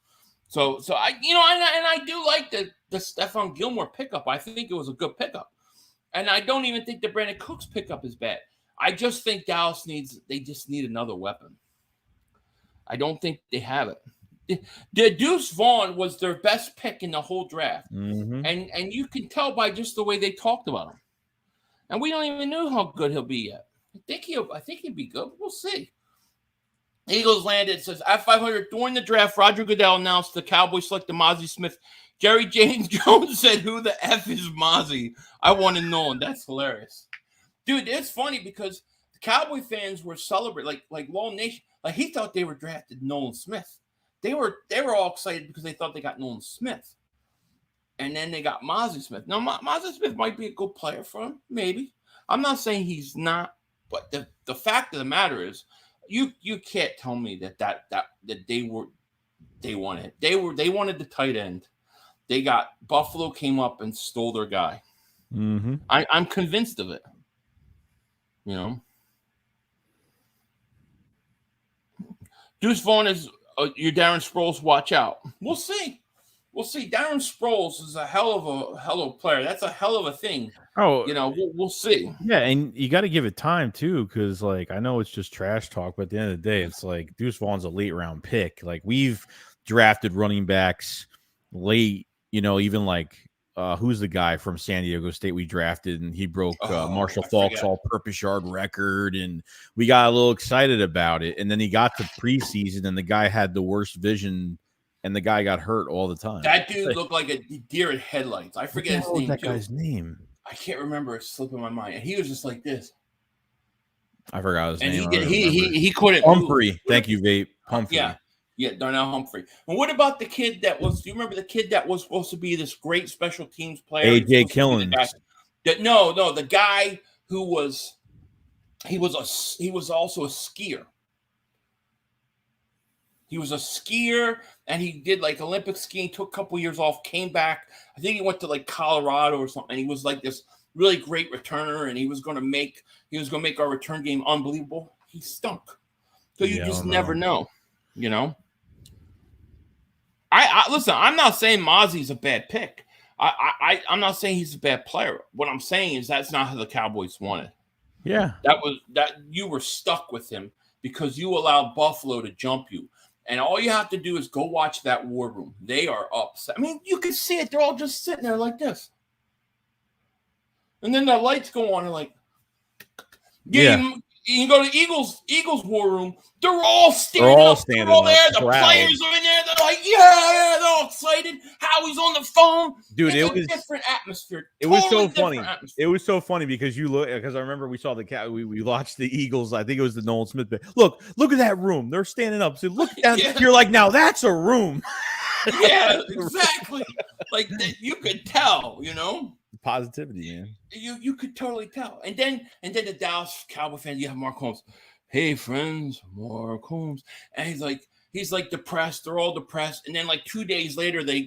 So I and I do like the Stephon Gilmore pickup. I think it was a good pickup, and I don't even think the Brandon Cooks pickup is bad. I just think Dallas need another weapon. I don't think they have it. The Deuce Vaughn was their best pick in the whole draft, and you can tell by just the way they talked about him. And we don't even know how good he'll be yet. I think he'd be good. We'll see. Eagles landed. Says at 500 during the draft, Roger Goodell announced the Cowboys selected Mozzie Smith. Jerry James Jones said, "Who the F is Mozzie? I want to know." And that's hilarious. Dude, it's funny because the Cowboy fans were celebrating, like Long Nation, like he thought they were drafted Nolan Smith. They were all excited because they thought they got Nolan Smith, and then they got Mozzie Smith. Now, Mozzie Smith might be a good player for him, maybe. I'm not saying he's not, but the fact of the matter is, you can't tell me that they wanted the tight end. They got Buffalo came up and stole their guy. I'm convinced of it. You know, Deuce Vaughn is your Darren Sproles. Watch out. We'll see. Darren Sproles is a hell of a player. That's a hell of a thing. Oh, you know, we'll see. Yeah, and you got to give it time too, because like I know it's just trash talk, but at the end of the day, it's like Deuce Vaughn's a late round pick. Like we've drafted running backs late. You know, even like who's the guy from San Diego State we drafted, and he broke Marshall Faulk's all-purpose yard record, and we got a little excited about it. And then he got to preseason, and the guy had the worst vision. And the guy got hurt all the time. That dude looked like a deer in headlights. I forget his name. That guy's name. I can't remember. It's slipping my mind. And he was just like this. I forgot his name. And he couldn't. Humphrey. Move. Thank you, Vape. Humphrey. Yeah, Darnell Humphrey. And what about the kid that was? Do you remember the kid that was supposed to be this great special teams player? AJ Killens. No, the guy who was. He was also a skier. He was a skier, and he did like Olympic skiing, took a couple years off, came back. I think he went to like Colorado or something. And he was like this really great returner, and he was going to make our return game unbelievable. He stunk. So you just never know, you know. I listen. I'm not saying Mozzie's a bad pick. I'm not saying he's a bad player. What I'm saying is that's not how the Cowboys wanted. Yeah, that you were stuck with him because you allowed Buffalo to jump you. And all you have to do is go watch that war room. They are upset. I mean, you can see it. They're all just sitting there like this. And then the lights go on and like, You can go to Eagles war room. They're all standing up. They're all there. The players are in there. They're like, yeah, they're all excited. Howie's on the phone. Dude, it was a different atmosphere. It was so funny. It was so funny because I remember we saw we watched the Eagles. I think it was the Nolan Smith bit. Look at that room. They're standing up. So look down. Yeah. You're like, now that's a room. Yeah, exactly. Like you could tell, positivity, man. You could totally tell. And then the Dallas Cowboy fan, you have Mark Holmes. Hey friends, Mark Holmes. And he's like depressed. They're all depressed. And then like 2 days later, they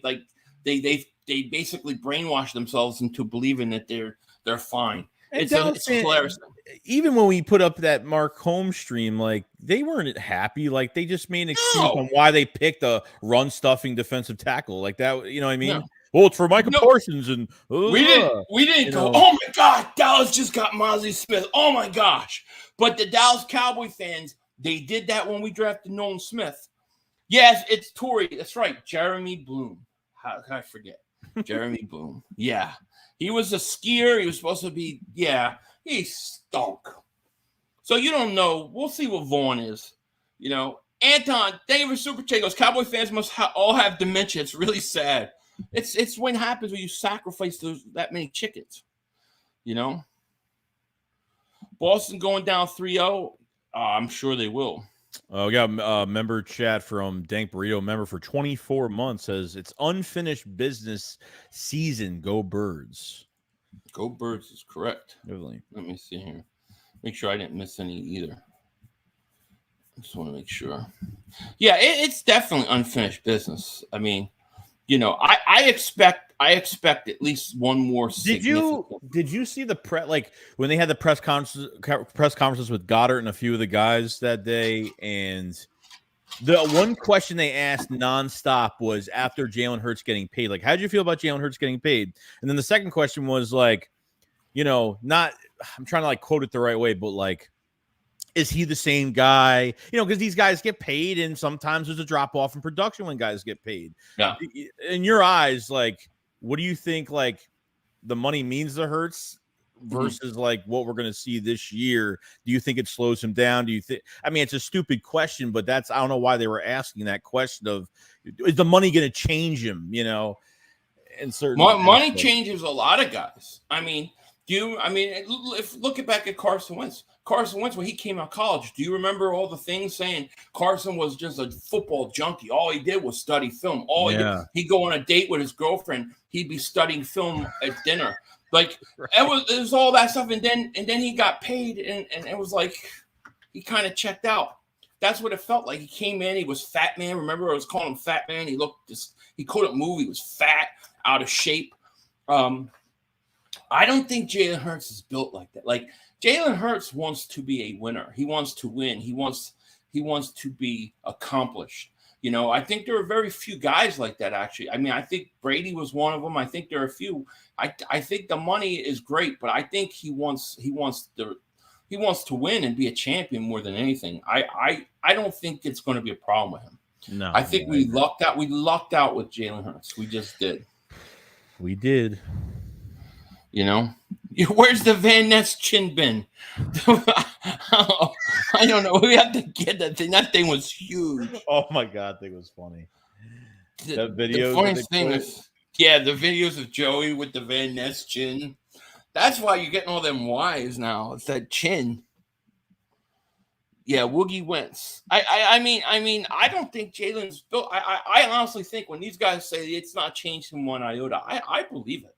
basically brainwash themselves into believing that they're fine. It's hilarious. Even when we put up that Mark Holmes stream, like they weren't happy. Like they just made an excuse on why they picked a run-stuffing defensive tackle like that. You know what I mean? Yeah. Well, it's for Micah Parsons, and we didn't go. Oh my God, Dallas just got Mozzie Smith. Oh my gosh! But the Dallas Cowboy fans, they did that when we drafted Nolan Smith. Yes, it's Torrey. That's right, Jeremy Bloom. How can I forget Jeremy Bloom? Yeah. He was a skier. He was supposed to be, he stunk. So you don't know. We'll see what Vaughn is. Anton, thank you for Super Chat. Goes, Cowboy fans must all have dementia. It's really sad. It's when it happens when you sacrifice that many chickens. Boston going down 3-0. I'm sure they will. We got a member chat from Dank Burrito, member for 24 months, says it's unfinished business season. Go Birds. Go Birds is correct. Definitely. Let me see here. Make sure I didn't miss any either. I just want to make sure. Yeah, it's definitely unfinished business. I mean, I expect at least one more. Did you see the when they had the press conferences with Goddard and a few of the guys that day? And the one question they asked nonstop was after Jalen Hurts getting paid, like, how did you feel about Jalen Hurts getting paid? And then the second question was like, I'm trying to like quote it the right way, but like, is he the same guy? Because these guys get paid, and sometimes there's a drop off in production when guys get paid. Yeah. In your eyes, like, what do you think? Like, the money means to Hurts versus like what we're going to see this year. Do you think it slows him down? Do you think? I mean, it's a stupid question, but I don't know why they were asking that question of, is the money going to change him? And certain money changes a lot of guys. I mean, looking back at Carson Wentz. Carson Wentz, when he came out of college, do you remember all the things saying Carson was just a football junkie? All he did was study film. He'd go on a date with his girlfriend. He'd be studying film at dinner. Like, it was all that stuff. And then he got paid, and it was like he kind of checked out. That's what it felt like. He came in. He was Fat Man. Remember, I was calling him Fat Man. He couldn't move. He was fat, out of shape. I don't think Jalen Hurts is built like that. Like, Jalen Hurts wants to be a winner. He wants to win. He wants to be accomplished. I think there are very few guys like that, actually. I mean, I think Brady was one of them. I think there are a few. I think the money is great, but I think he wants to win and be a champion more than anything. I don't think it's going to be a problem with him. No. I think we lucked out. We lucked out with Jalen Hurts. We just did. We did. Where's the Van Ness chin bin? I don't know. We have to get that thing. That thing was huge. Oh my God, that thing was funny. That video. The funniest thing is, the videos of Joey with the Van Ness chin. That's why you're getting all them Y's now. It's that chin. Yeah, Woogie Wentz. I mean, I don't think Jalen's built. I honestly think when these guys say it's not changed him one iota, I believe it.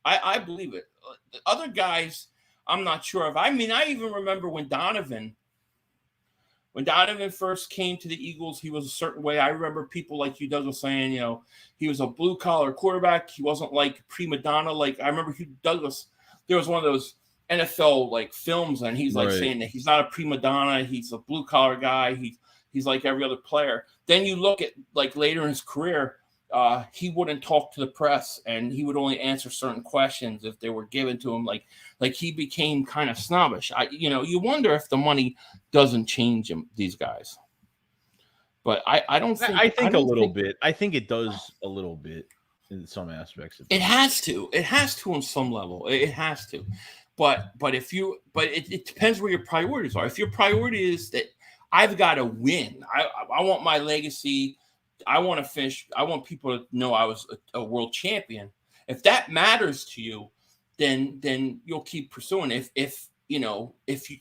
I believe it. The other guys, I'm not sure of. I mean, I even remember when Donovan first came to the Eagles, he was a certain way. I remember people like you, Douglas, saying, he was a blue-collar quarterback. He wasn't like prima donna. Like, I remember Hugh Douglas, there was one of those NFL like films, and he's like saying that he's not a prima donna. He's a blue-collar guy. He's like every other player. Then you look at like later in his career, he wouldn't talk to the press, and he would only answer certain questions if they were given to him. Like he became kind of snobbish. You wonder if the money doesn't change these guys. But I don't think. I think a little bit. I think it does a little bit in some aspects. It has to. It has to on some level. It has to. But it depends where your priorities are. If your priority is that I've got to win, I want my legacy, I want to finish, I want people to know I was a world champion. If that matters to you, then you'll keep pursuing. If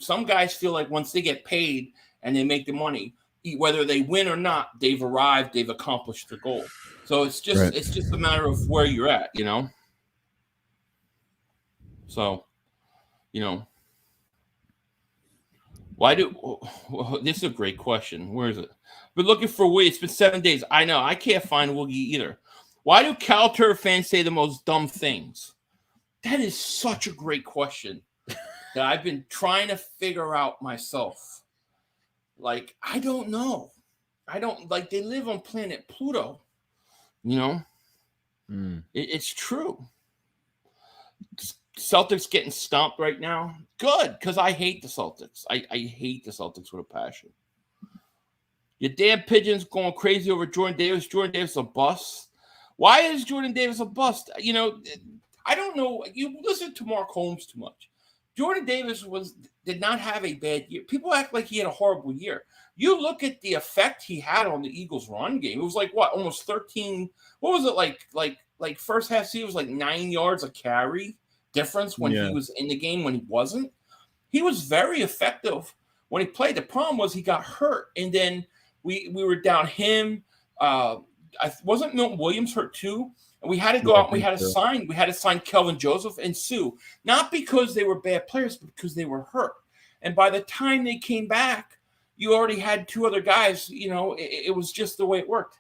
some guys feel like once they get paid and they make the money, whether they win or not, they've arrived, they've accomplished the goal. So it's just a matter of where you're at, So, this is a great question. Where is it? Been looking for Woogie. It's been 7 days. I know. I can't find Woogie either. Why do Cal Turf fans say the most dumb things? That is such a great question that I've been trying to figure out myself. Like, I don't know. They live on planet Pluto. It's true. Celtics getting stomped right now. Good, because I hate the Celtics. I hate the Celtics with a passion. Your damn pigeons going crazy over Jordan Davis. Jordan Davis a bust. Why is Jordan Davis a bust? I don't know. You listen to Mark Holmes too much. Jordan Davis did not have a bad year. People act like he had a horrible year. You look at the effect he had on the Eagles' run game. It was like what, almost 13. What was it like? First half season was like 9 yards a carry difference when he was in the game. When he wasn't, he was very effective when he played. The problem was he got hurt, and then we were down him. Wasn't Milton Williams hurt too? And we had to go out and we had to sign Kelvin Joseph and Sue, not because they were bad players, but because they were hurt. And by the time they came back, you already had two other guys. It was just the way it worked.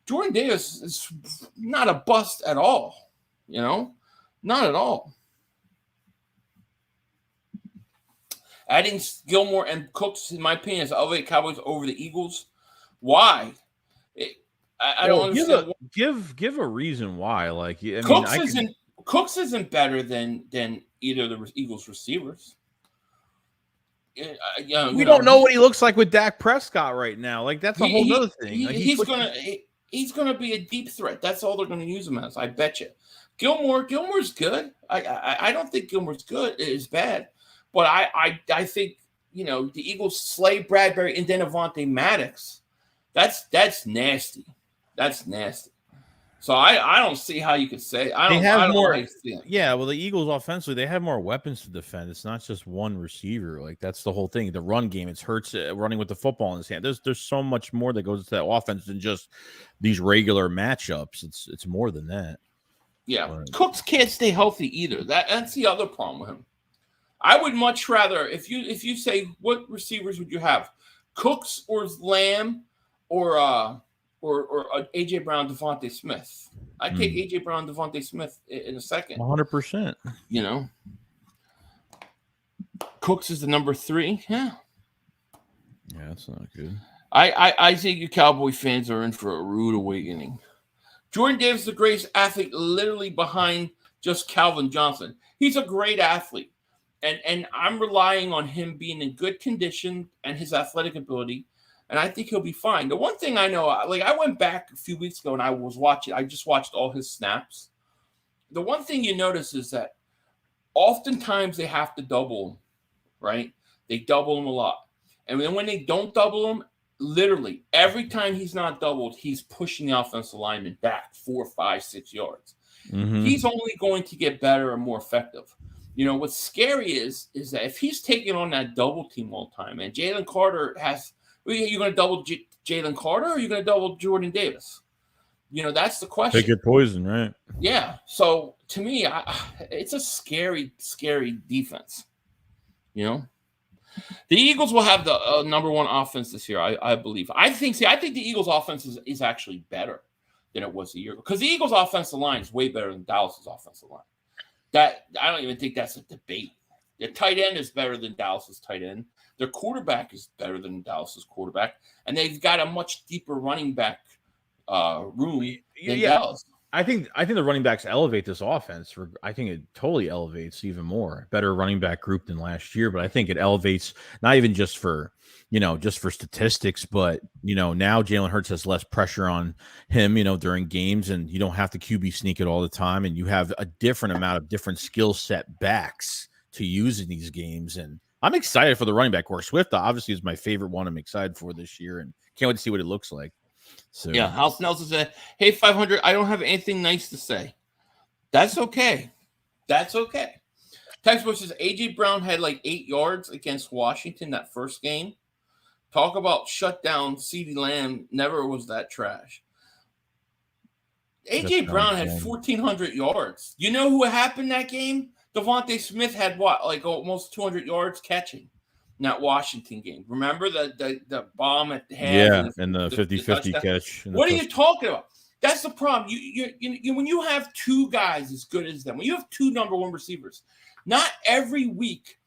Jordan Davis is not a bust at all. Not at all. Adding Gilmore and Cooks, in my opinion, has elevated Cowboys over the Eagles. Why? I don't understand. Give a reason why. Cooks isn't better than either of the Eagles receivers. We don't know what he looks like with Dak Prescott right now. Like, that's a whole other thing. He's gonna be a deep threat. That's all they're gonna use him as. I bet you. Gilmore's good. I don't think Gilmore's good. It is bad, but I think the Eagles slay Bradbury and then Avonte Maddox. That's nasty. That's nasty. So I don't see how you could say. Well, the Eagles offensively, they have more weapons to defend. It's not just one receiver. Like, that's the whole thing. The run game, it hurts running with the football in his hand. There's so much more that goes into that offense than just these regular matchups. It's more than that. Yeah, Cooks can't stay healthy either. That's the other problem with him. I would much rather, if you say what receivers would you have, Cooks or Lamb or AJ Brown, Devontae Smith. I'd take AJ Brown, Devontae Smith in a second. 100%. Cooks is the number 3. Yeah, that's not good. I think you Cowboy fans are in for a rude awakening. Jordan Davis is the greatest athlete, literally behind just Calvin Johnson. He's a great athlete, and I'm relying on him being in good condition and his athletic ability. And I think he'll be fine. The one thing I know, I went back a few weeks ago and I just watched all his snaps. The one thing you notice is that oftentimes they have to double him, right? They double him a lot. And then when they don't double him, literally every time he's not doubled, he's pushing the offensive lineman back 4, 5, 6 yards. Mm-hmm. He's only going to get better and more effective. What's scary is that if he's taking on that double team all the time, and Jalen Carter has – you're going to double Jalen Carter or are you going to double Jordan Davis? That's the question. Pick your poison, right? Yeah. So, to me, it's a scary, scary defense. The Eagles will have the number 1 offense this year, I believe. I think the Eagles' offense is actually better than it was a year ago. Because the Eagles' offensive line is way better than Dallas' offensive line. That I don't even think that's a debate. Their tight end is better than Dallas's tight end. Their quarterback is better than Dallas's quarterback, and they've got a much deeper running back room than Dallas. I think the running backs elevate this offense. I think it totally elevates even more. Better running back group than last year, but I think it elevates not even just for statistics, but now Jalen Hurts has less pressure on him, during games, and you don't have to QB sneak it all the time, and you have a different amount of different skill set backs to use in these games. And I'm excited for the running back core. Swift obviously is my favorite one I'm excited for this year, and can't wait to see what it looks like. So yeah, House Nelson said, "Hey, 500, I don't have anything nice to say." That's okay. That's okay. Textbook says AJ Brown had like 8 yards against Washington that first game. Talk about shutdown. CeeDee Lamb never was that trash. AJ Brown had 1,400 yards. You know who happened that game? Devontae Smith had what, like almost 200 yards catching in that Washington game. Remember the bomb at the half? Yeah, and the 50-50 catch. What are you talking about? That's the problem. You when you have 2 guys as good as them, when you have 2 number 1 receivers, not every week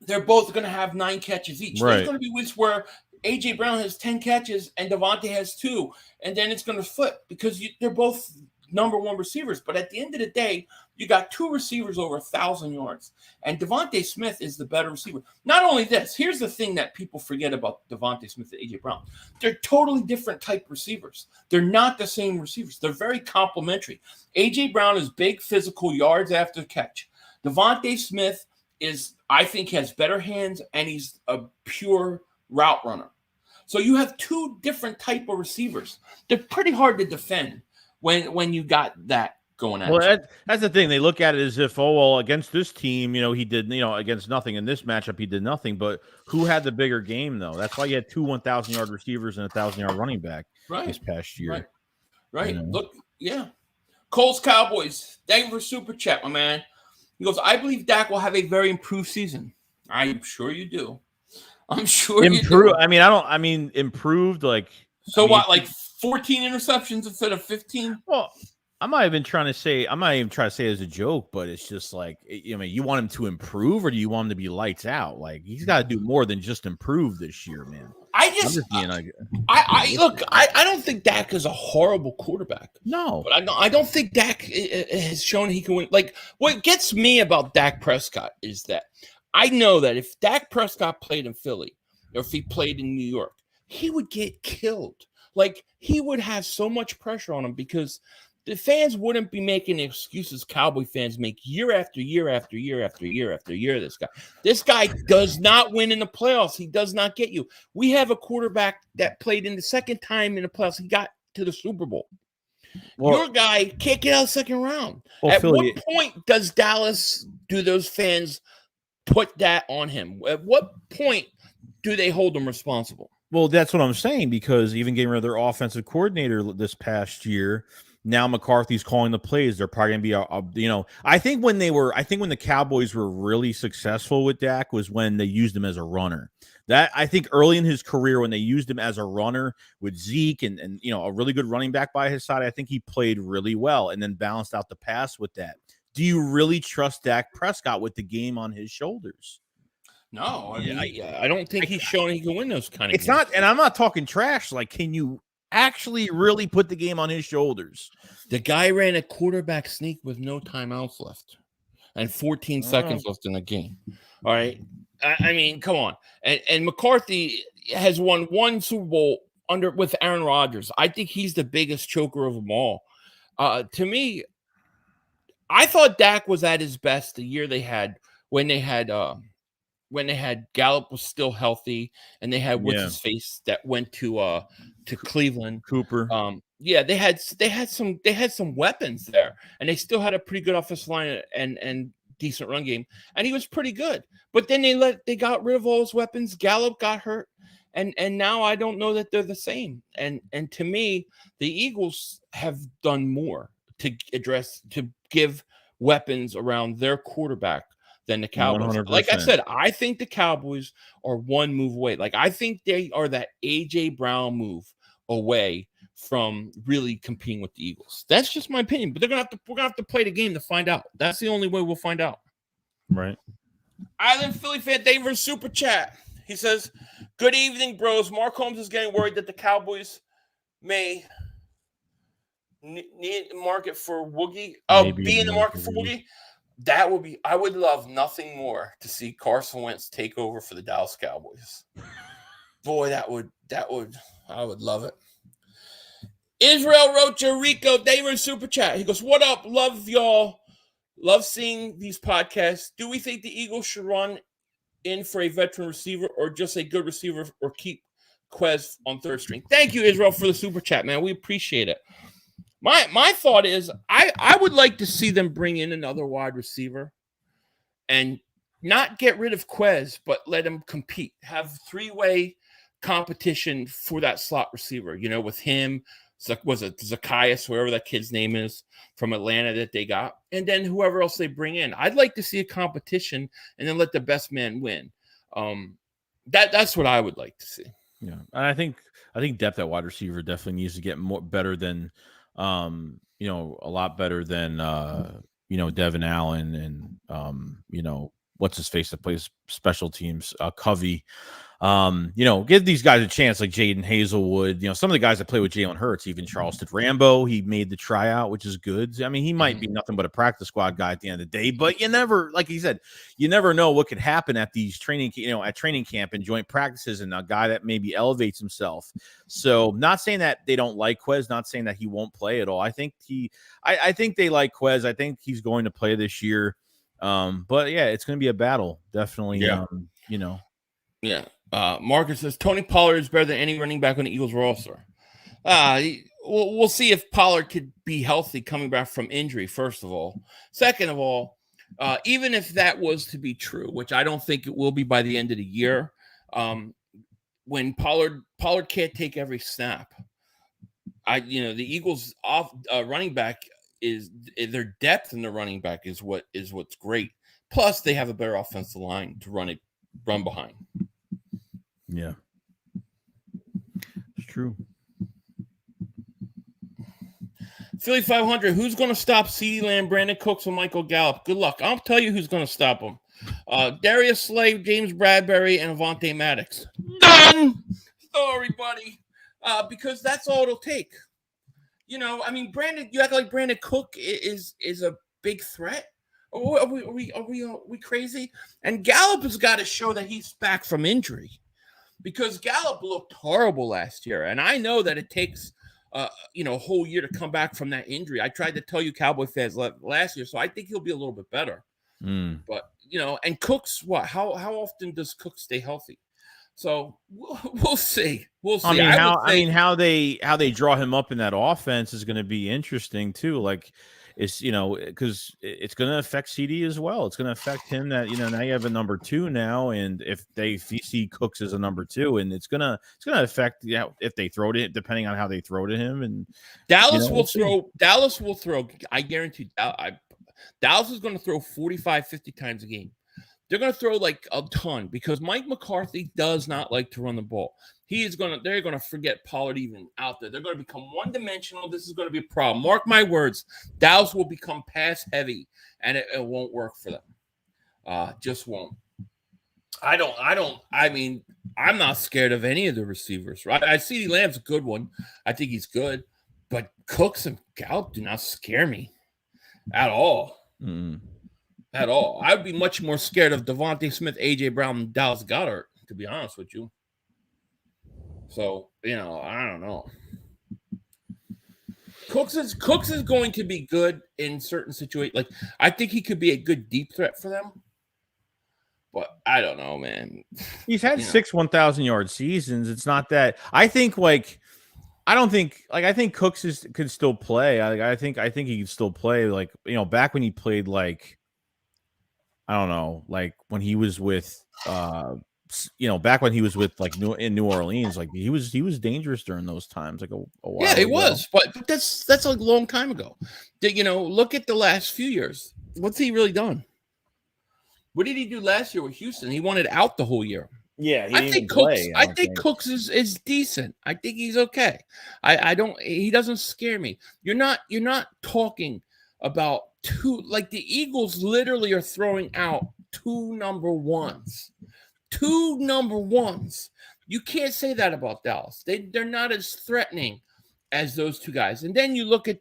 they're both going to have 9 catches each. Right. There's going to be weeks where AJ Brown has 10 catches and Devontae has 2, and then it's going to flip because they're both number 1 receivers. But at the end of the day, you got 2 receivers over 1,000 yards, and Devontae Smith is the better receiver. Not only this, here's the thing that people forget about Devontae Smith and AJ Brown. They're totally different type receivers. They're not the same receivers. They're very complementary. AJ Brown is big, physical, yards after catch. Devontae Smith is, I think, has better hands, and he's a pure route runner. So you have 2 different type of receivers. They're pretty hard to defend when you got that going at you. That's the thing. They look at it as if, oh, well, against this team, he did, against nothing. In this matchup, he did nothing. But who had the bigger game, though? That's why you had 2 1,000-yard receivers and a 1,000-yard running back this past year. Right. Look, yeah. Colts Cowboys. Thank you for super chat, my man. He goes, I believe Dak will have a very improved season. I'm sure you do. I'm sure you do. Improved, like. So what, like 14 interceptions instead of 15? Well, I'm not even trying to say it as a joke, but it's just like, you want him to improve, or do you want him to be lights out? Like, he's got to do more than just improve this year, man. I don't think Dak is a horrible quarterback. No, but I don't think Dak has shown he can win. Like, what gets me about Dak Prescott is that I know that if Dak Prescott played in Philly, or if he played in New York, he would get killed. Like, he would have so much pressure on him because the fans wouldn't be making the excuses Cowboy fans make year after year after year after year after year. This guy does not win in the playoffs. He does not get you. We have a quarterback that played in the second time in the playoffs. He got to the Super Bowl. Well, your guy can't get out of the second round. At what point does Dallas, do those fans put that on him? At what point do they hold him responsible? Well, that's what I'm saying, because even getting rid of their offensive coordinator this past year, now McCarthy's calling the plays. They're probably going to be, I think when the Cowboys were really successful with Dak was when they used him as a runner. That, I think, early in his career, when they used him as a runner with Zeke and a really good running back by his side, I think he played really well and then balanced out the pass with that. Do you really trust Dak Prescott with the game on his shoulders? No, I don't think he's shown he can win those kind of games. It's not, and I'm not talking trash. Like, can you actually really put the game on his shoulders? The guy ran a quarterback sneak with no timeouts left and 14 seconds left in the game. All right. I mean, come on. And McCarthy has won 1 Super Bowl with Aaron Rodgers. I think he's the biggest choker of them all. To me, I thought Dak was at his best the year they had when they had Gallup was still healthy, and they had what's his face that went to Cleveland. Cooper. They had some weapons there, and they still had a pretty good offensive line and decent run game, and he was pretty good. But then they got rid of all his weapons. Gallup got hurt, and now I don't know that they're the same. And to me, the Eagles have done more to give weapons around their quarterback than the Cowboys. 100%. Like I said, I think the Cowboys are 1 move away. Like, I think they are that AJ Brown move away from really competing with the Eagles. That's just my opinion. But we're gonna have to play the game to find out. That's the only way we'll find out. Right. Island Philly fan Dave for super chat. He says, "Good evening, bros. Mark Holmes is getting worried that the Cowboys may need market for Woogie. Be in the market for Woogie. That would be. I would love nothing more to see Carson Wentz take over for the Dallas Cowboys. Boy, that would. I would love it." Israel Rocha Rico, they were in super chat. He goes, "What up? Love y'all. Love seeing these podcasts. Do we think the Eagles should run in for a veteran receiver or just a good receiver or keep Quez on third string? Thank you, Israel, for the super chat, man. We appreciate it. My thought is I would like to see them bring in another wide receiver and not get rid of Quez, but let him compete. Have three-way competition for that slot receiver, with him. Was it Zacchaeus, whoever that kid's name is from Atlanta that they got, and then whoever else they bring in. I'd like to see a competition and then let the best man win. That's what I would like to see. Yeah, and I think depth at wide receiver definitely needs to get better than, a lot better than Devin Allen and what's his face that plays special teams, Covey. Give these guys a chance like Jaden Hazelwood. Some of the guys that play with Jalen Hurts, even Charleston Rambo, he made the tryout, which is good. I mean, he might be nothing but a practice squad guy at the end of the day, but you never, like he said, you never know what could happen at these training camp and joint practices, and a guy that maybe elevates himself. So, not saying that they don't like Quez, not saying that he won't play at all. I think I think they like Quez. I think he's going to play this year. But yeah, it's going to be a battle, definitely. Yeah. Yeah. Marcus says Tony Pollard is better than any running back on the Eagles roster. We'll see if Pollard could be healthy coming back from injury, first of all. Second of all, even if that was to be true, which I don't think it will be by the end of the year, when Pollard can't take every snap, the Eagles off running back is their depth in the running back is what's great. Plus, they have a better offensive line to run behind. Yeah, it's true. Philly 500. Who's going to stop CeeDee Lamb, Brandon Cooks, and Michael Gallup? Good luck. I'll tell you who's going to stop them. Darius Slay, James Bradbury, and Avonte Maddox. Done. Sorry, buddy. Because that's all it'll take. Brandon. You act like Brandon Cook is a big threat. Are we crazy? And Gallup has got to show that he's back from injury. Because Gallup looked horrible last year, and I know that it takes, a whole year to come back from that injury. I tried to tell you Cowboy fans last year, so I think he'll be a little bit better. But and Cooks, what? How often does Cook stay healthy? So we'll see. We'll see. How they draw him up in that offense is going to be interesting too. Like, it's because it's going to affect CD as well. It's going to affect him that now you have a number 2 now, and if you see Cooks as a number 2, and it's gonna affect if they throw to it, depending on how they throw to him. And Dallas will throw. Dallas will throw. I guarantee. Dallas is going to throw 45, 50 times a game. They're going to throw like a ton because Mike McCarthy does not like to run the ball. They're going to forget Pollard even out there. They're going to become one-dimensional. This is going to be a problem. Mark my words. Dallas will become pass heavy, and it won't work for them. Just won't. I'm not scared of any of the receivers. Right? I see Lamb's a good one. I think he's good, but Cooks and Gallup do not scare me at all. At all. I would be much more scared of Devontae Smith, A.J. Brown, and Dallas Goedert, to be honest with you. So, I don't know. Cooks is going to be good in certain situations. Like, I think he could be a good deep threat for them. But I don't know, man. He's had 6 1,000-yard seasons. It's not that. I think I think Cooks could still play. I think he could still play. Like, back when he played, like, I don't know, like when he was with, back when he was with like in New Orleans, like he was dangerous during those times, like a while. Yeah, he was, but that's a long time ago. Look at the last few years. What's he really done? What did he do last year with Houston? He wanted out the whole year. Yeah, I think Cooks is decent. I think he's okay. He doesn't scare me. You're not talking about the Eagles literally are throwing out 2 number 1s. 2 number 1s. You can't say that about Dallas. They're not as threatening as those 2 guys. And then you look at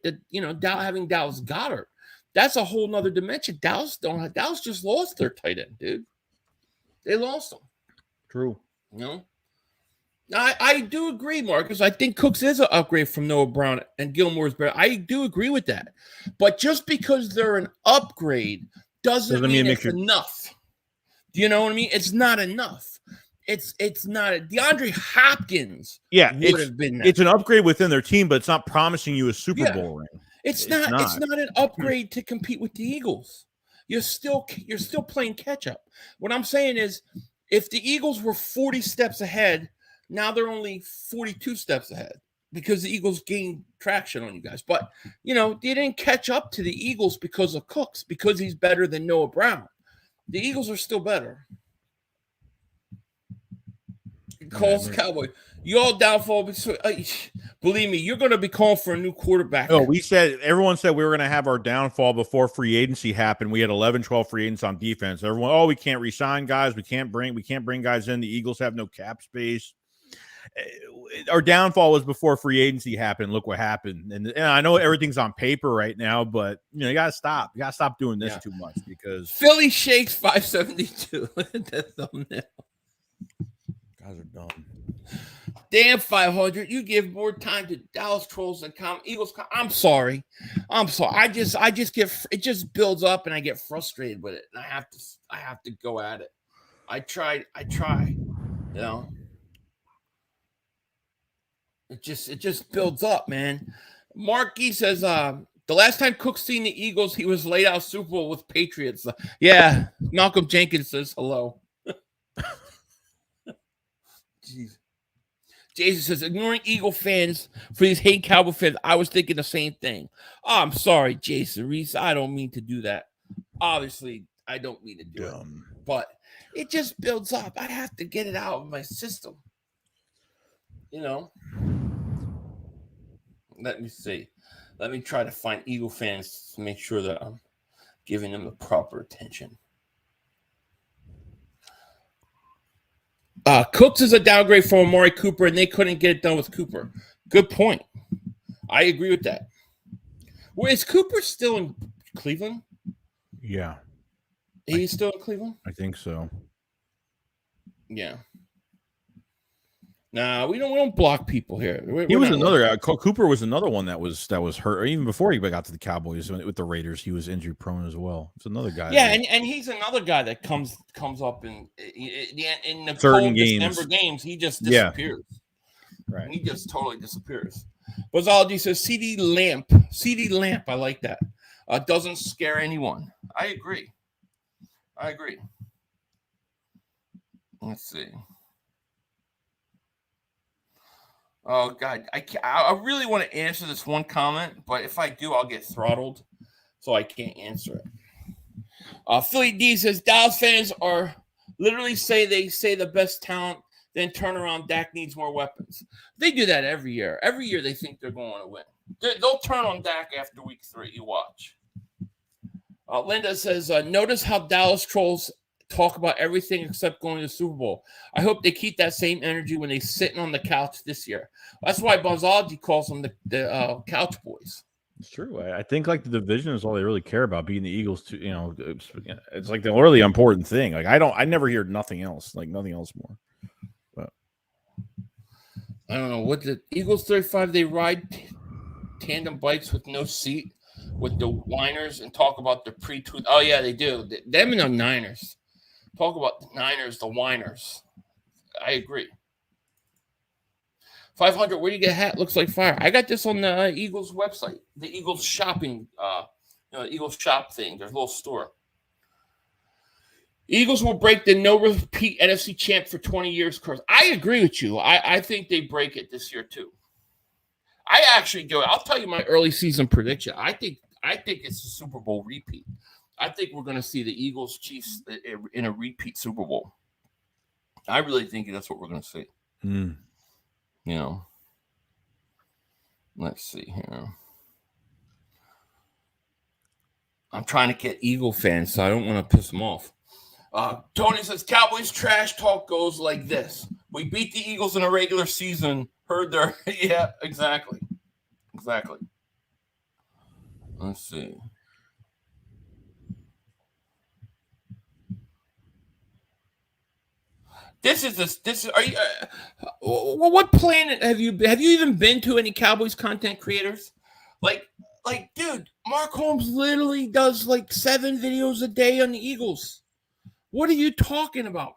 having Dallas Goedert. That's a whole nother dimension. Dallas just lost their tight end, dude. They lost him. True. I do agree, Marcus. I think Cooks is an upgrade from Noah Brown and Gilmore's better. I do agree with that. But just because they're an upgrade doesn't mean it's enough. Do you know what I mean? It's not enough. It's not DeAndre Hopkins. Yeah, would have been that. It's an upgrade within their team, but it's not promising you a Super Bowl ring. It's not an upgrade to compete with the Eagles. You're still playing catch up. What I'm saying is, if the Eagles were 40 steps ahead, now they're only 42 steps ahead because the Eagles gained traction on you guys. But they didn't catch up to the Eagles because of Cooks, because he's better than Noah Brown. The Eagles are still better. Calls Cowboys. You all downfall. Believe me, you're going to be calling for a new quarterback. Oh, everyone said we were going to have our downfall before free agency happened. We had 11, 12 free agents on defense. Everyone, we can't re-sign guys. We can't bring guys in. The Eagles have no cap space. Our downfall was before free agency happened. Look what happened. And I know everything's on paper right now, but you got to stop. You got to stop doing this too much because Philly Shakes 572. Look at that thumbnail. Guys are dumb. Damn 500. You give more time to Dallas Trolls than Eagles. I'm sorry. I just get it just builds up and I get frustrated with it. And I have to go at it. I try. It just builds up, man. Marky says the last time Cook seen the Eagles, he was laid out Super Bowl with Patriots. Yeah, Malcolm Jenkins says hello. Jeez. Jason says, ignoring Eagle fans for these hate Cowboy fans. I was thinking the same thing. Oh, I'm sorry, Jason Reese. I don't mean to do that. Obviously, I don't mean to do it. But it just builds up. I have to get it out of my system. Let me see. Let me try to find Eagle fans to make sure that I'm giving them the proper attention. Cooks is a downgrade from Amari Cooper, and they couldn't get it done with Cooper. Good point. I agree with that. Well, is Cooper still in Cleveland? Yeah. He's still in Cleveland? I think so. Yeah. Nah, we don't block people here. He was another Cooper was another one that was hurt. Even before he got to the Cowboys with the Raiders, he was injury prone as well. It's another guy. Yeah, and he's another guy that comes up in the certain December games. He just disappears. Yeah. Right. He just totally disappears. Buzzology says CD Lamp. I like that. Doesn't scare anyone. I agree. Let's see. Oh, God. I really want to answer this one comment, but if I do, I'll get throttled, so I can't answer it. Philly D says, Dallas fans are literally say the best talent, then turn around, Dak needs more weapons. They do that every year. Every year they think they're going to win. They'll turn on Dak after week 3. You watch. Linda says, notice how Dallas Trolls talk about everything except going to the Super Bowl. I hope they keep that same energy when they're sitting on the couch this year. That's why Buzzology calls them the Couch Boys. It's true. I think like the division is all they really care about. Beating the Eagles, too. It's like the really important thing. Like I never hear nothing else. Like nothing else more. But I don't know what the Eagles 35. They ride tandem bikes with no seat with the whiners and talk about the pre-tweet. Oh yeah, they do. Them and the Niners. Talk about the Niners, the whiners. I agree. 500, where do you get a hat? Looks like fire. I got this on the Eagles website, the Eagles shopping, Eagles shop thing. There's a little store. Eagles will break the no-repeat NFC champ for 20 years curse. I agree with you. I think they break it this year too. I actually do. I'll tell you my early season prediction. I think it's a Super Bowl repeat. I think we're going to see the Eagles Chiefs in a repeat Super Bowl. I really think that's what we're going to see. Let's see here. I'm trying to get Eagle fans, so I don't want to piss them off. Tony says, Cowboys trash talk goes like this. We beat the Eagles in a regular season. Heard their... Yeah, exactly. Let's see. This is. Are you? What planet have you? Have you even been to any Cowboys content creators? Like, dude, Mark Holmes literally does like 7 videos a day on the Eagles. What are you talking about?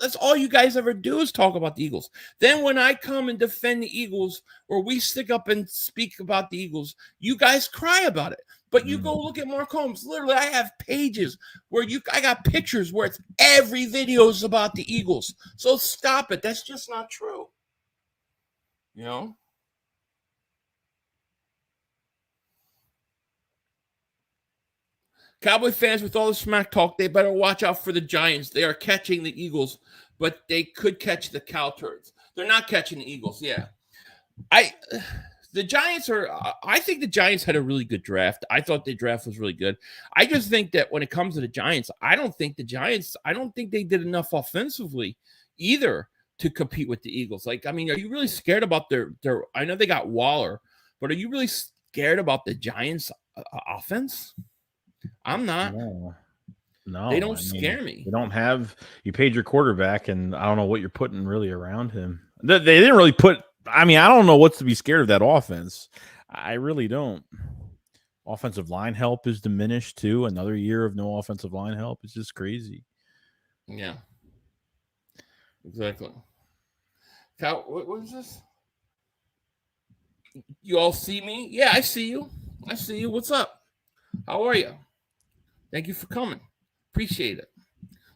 That's all you guys ever do is talk about the Eagles. Then when I come and defend the Eagles, or we stick up and speak about the Eagles, you guys cry about it. But you go look at Mark Holmes. Literally, I have pages where I got pictures where it's every video is about the Eagles. So stop it. That's just not true. You know? Cowboy fans, with all the smack talk, they better watch out for the Giants. They are catching the Eagles, but they could catch the Cow Turds. They're not catching the Eagles. Yeah. The Giants I think the Giants had a really good draft. I thought the draft was really good. I just think that when it comes to the Giants, I don't think they did enough offensively either to compete with the Eagles. Like, I mean, are you really scared about their I know they got Waller, but are you really scared about the Giants offense? I'm not. No, they don't scare me. They don't have. You paid your quarterback, and I don't know what you're putting really around him. They didn't really put. I mean, I don't know what's to be scared of that offense. I really don't. Offensive line help is diminished too. Another year of no offensive line help. It's just crazy. Yeah. Exactly. What is this? You all see me? Yeah, I see you. What's up? How are you? Thank you for coming. Appreciate it.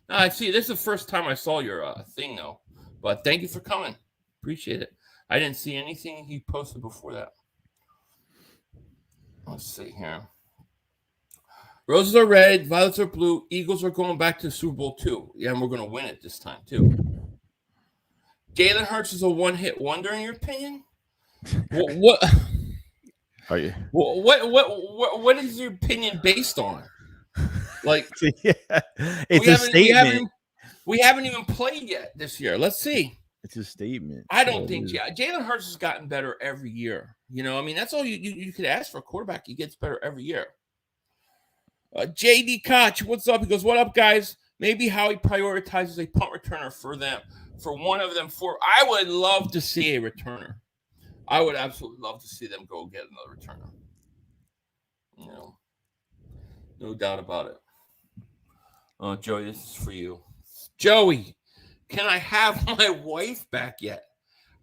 I see. This is the first time I saw your thing, though. But thank you for coming. Appreciate it. I didn't see anything he posted before that. Let's see here. Roses are red. Violets are blue. Eagles are going back to the Super Bowl too. Yeah, and we're going to win it this time too. Jalen Hurts is a one-hit wonder, in your opinion? What? Are you? What is your opinion based on? Like, yeah, it's a statement. We haven't even played yet this year. Let's see. It's a statement. I don't think Jalen Hurts has gotten better every year. You know, I mean, that's all you could ask for a quarterback. He gets better every year. JD Koch, what's up? He goes, "What up, guys? Maybe how he prioritizes a punt returner for one of them. I would love to see a returner. I would absolutely love to see them go get another returner. You know, no doubt about it. Joey, this is for you. Joey, can I have my wife back yet?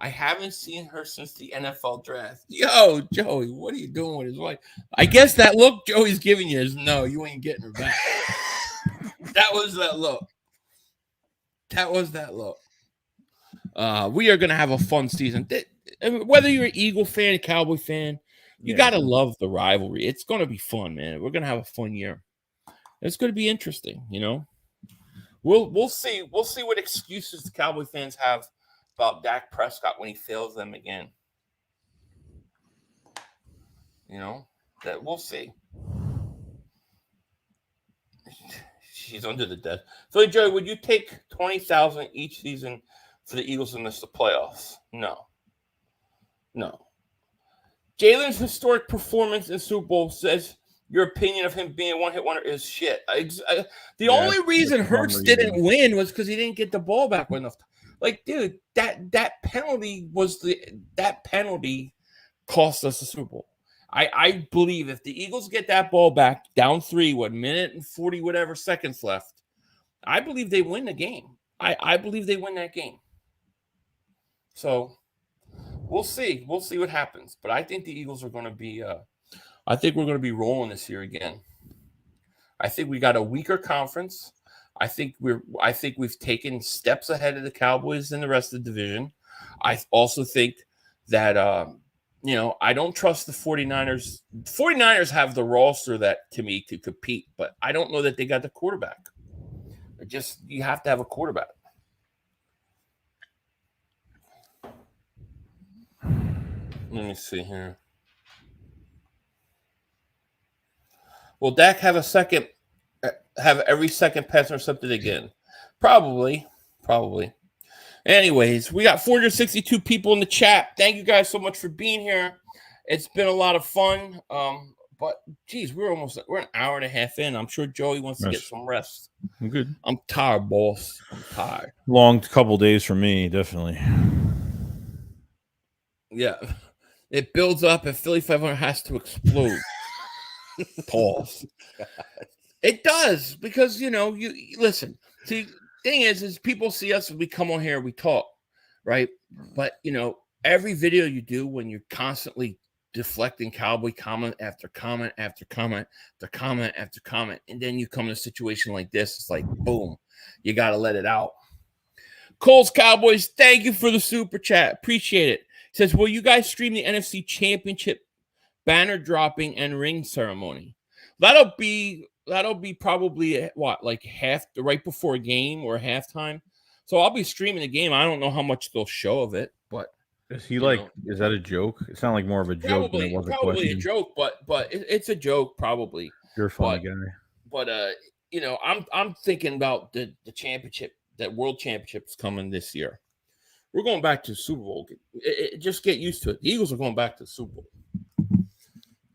I haven't seen her since the NFL draft." Yo, Joey, what are you doing with his wife? I guess that look Joey's giving you is no, you ain't getting her back. That was that look. We are going to have a fun season. Whether you're an Eagle fan, a Cowboy fan, you got to love the rivalry. It's going to be fun, man. We're going to have a fun year. It's going to be interesting, you know. We'll see. We'll see what excuses the Cowboy fans have about Dak Prescott when he fails them again. You know, that we'll see. She's under the desk. So, Joey, would you take $20,000 each season for the Eagles to miss the playoffs? No. Jalen's historic performance in Super Bowl says your opinion of him being a one-hit wonder is shit. The only reason Hurts didn't win was because he didn't get the ball back enough. Like, dude, that penalty cost us the Super Bowl. I believe if the Eagles get that ball back down 3, minute and 40 whatever seconds left, I believe they win the game. I believe they win that game. So we'll see. We'll see what happens. But I think the Eagles are going to be I think we're going to be rolling this year again. I think we got a weaker conference. I think we've taken steps ahead of the Cowboys and the rest of the division. I also think that I don't trust the 49ers. 49ers have the roster that to me could compete, but I don't know that they got the quarterback. You have to have a quarterback. Let me see here. Will Dak have every second pass intercepted again? Probably. Anyways, we got 462 people in the chat. Thank you guys so much for being here. It's been a lot of fun. But geez, we're an hour and a half in. I'm sure Joey wants to get some rest. I'm good. I'm tired, boss. I'm tired. Long couple days for me, definitely. Yeah, it builds up, and Philly 500 has to explode. Pause. It does, because you listen. See, thing is people see us when we come on here, we talk, right? But every video you do, when you're constantly deflecting Cowboy comment after comment after comment after comment after comment, and then you come in a situation like this, it's like boom, you got to let it out. Cole's Cowboys, thank you for the super chat, appreciate it. Says, will you guys stream the NFC Championship banner dropping and ring ceremony? That'll be probably like right before a game or halftime. So I'll be streaming the game. I don't know how much they'll show of it, but is that a joke? It sounded like more of a joke than it was a question. Probably a joke, but it's a joke probably. You're a funny guy. But I'm thinking about the championship, that world championship's coming this year. We're going back to the Super Bowl. Just get used to it. The Eagles are going back to the Super Bowl.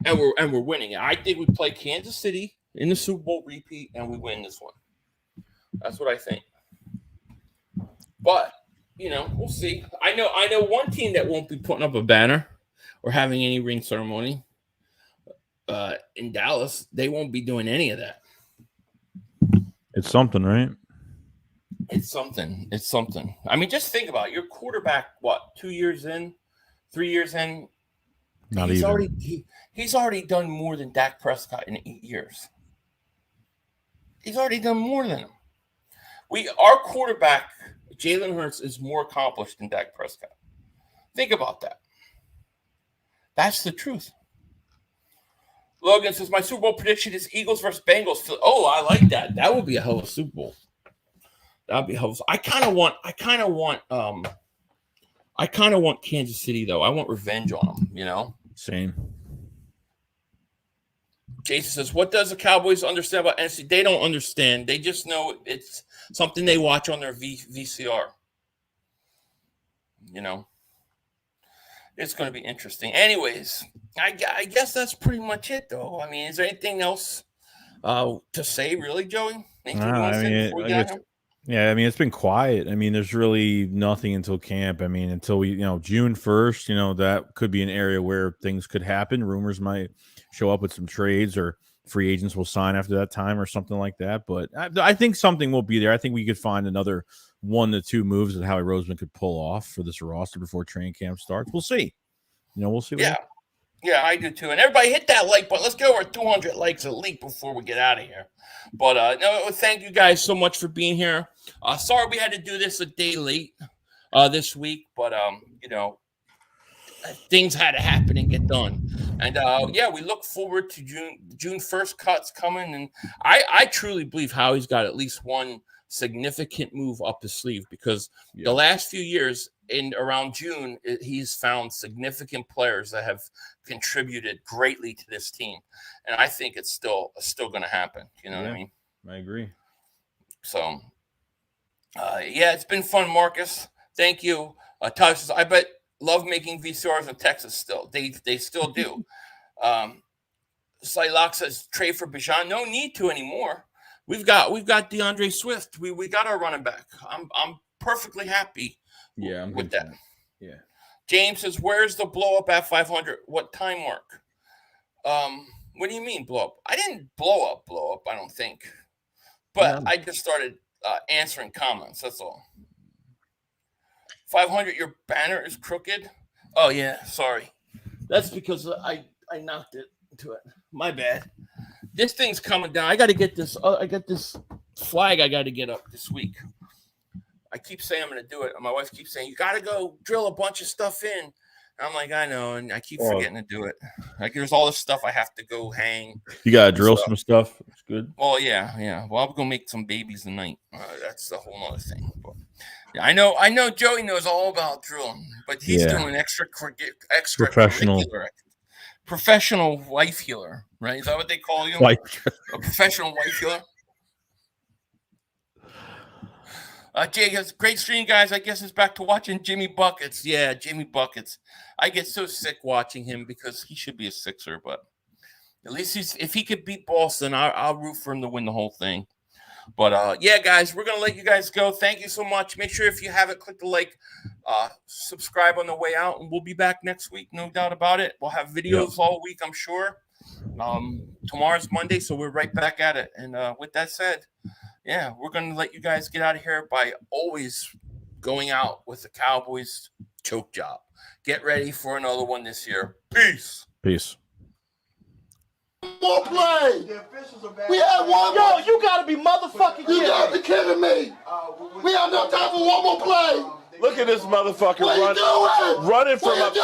And we're winning it. I think we play Kansas City in the Super Bowl repeat, and we win this one. That's what I think. But we'll see. I know one team that won't be putting up a banner or having any ring ceremony. In Dallas, they won't be doing any of that. It's something, right? It's something. I mean, just think about it. Your quarterback. What? 2 years in, 3 years in. He's already done more than Dak Prescott in 8 years. He's already done more than him. Our quarterback, Jalen Hurts, is more accomplished than Dak Prescott. Think about that. That's the truth. Logan says, my Super Bowl prediction is Eagles versus Bengals. Oh, I like that. That would be a hell of a Super Bowl. That'd be helpful. I kind of want Kansas City though. I want revenge on them, Same. Jason says, what does the Cowboys understand about NFC? They don't understand. They just know it's something they watch on their VCR. It's going to be interesting. Anyways, I guess that's pretty much it though. I mean, is there anything else to say really, Joey? Yeah, I mean, it's been quiet. I mean, there's really nothing until camp. I mean, until we, June 1st, that could be an area where things could happen. Rumors might show up with some trades, or free agents will sign after that time or something like that. But I think something will be there. I think we could find another 1 to 2 moves that Howie Roseman could pull off for this roster before training camp starts. We'll see. We'll see. Yeah, I do too. And everybody hit that like button. Let's go over 200 likes a leak before we get out of here. But thank you guys so much for being here. Sorry we had to do this a day late this week, but things had to happen and get done. And we look forward to June 1st cuts coming. And I truly believe Howie's got at least one significant move up his sleeve, because the last few years in around June, he's found significant players that have contributed greatly to this team. And I think it's still going to happen. You know what I mean? I agree. So, it's been fun, Marcus. Thank you. Tyler says, I bet love making VCRs in Texas still. They still do. Slylock says, trade for Bijan. No need to anymore. We've got DeAndre Swift. We got our running back. I'm perfectly happy with that. Yeah. James says, where's the blow up at 500? What time mark? What do you mean blow up? I didn't blow up, I don't think. But I just started answering comments. That's all. 500, your banner is crooked. Oh, yeah. Sorry. That's because I knocked it into it. My bad. This thing's coming down. I got to get this. I got this flag I got to get up this week. I keep saying I'm going to do it. My wife keeps saying, you got to go drill a bunch of stuff in. And I'm like, I know. And I keep forgetting to do it. Like, there's all this stuff I have to go hang. You got to drill some stuff. It's good. Well, yeah. Well, I'm going to make some babies tonight. That's a whole other thing. But yeah, I know Joey knows all about drilling, but he's doing extra professional wife healer, right? Is that what they call you? A professional wife healer? Jay goes, great stream, guys. I guess it's back to watching Jimmy Buckets. Yeah, Jimmy Buckets. I get so sick watching him because he should be a Sixer, but At least if he could beat Boston, I'll root for him to win the whole thing. But yeah, guys, we're gonna let you guys go. Thank you so much. Make sure if you haven't, click the like, subscribe on the way out, and we'll be back next week, no doubt about it. We'll have videos all week, I'm sure. Tomorrow's Monday, so we're right back at it. And with that said, yeah, we're gonna let you guys get out of here by always going out with the Cowboys choke job. Get ready for another one this year. Peace. Peace. More play. We had one. Yo, you gotta be motherfucking kidding. You gotta be kidding me. We have no time for one more play. Look at this motherfucker What are you doing? running from What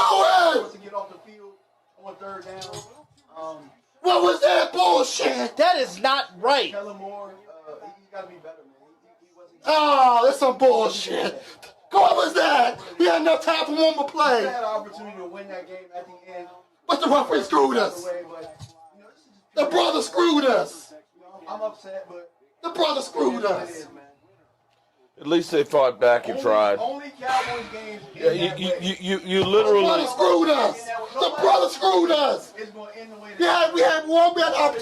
are you doing? What was that bullshit? That is not right. Oh, that's some bullshit. What was that? We had enough time for one more play. We had an opportunity to win that game at the end. But the referee screwed us. The brother screwed us. I'm upset, but The brother screwed us. At least they fought back and tried. only Cowboys games. Yeah, you The brother literally. screwed us. The brother screwed us. It's going to end the way We had opportunity.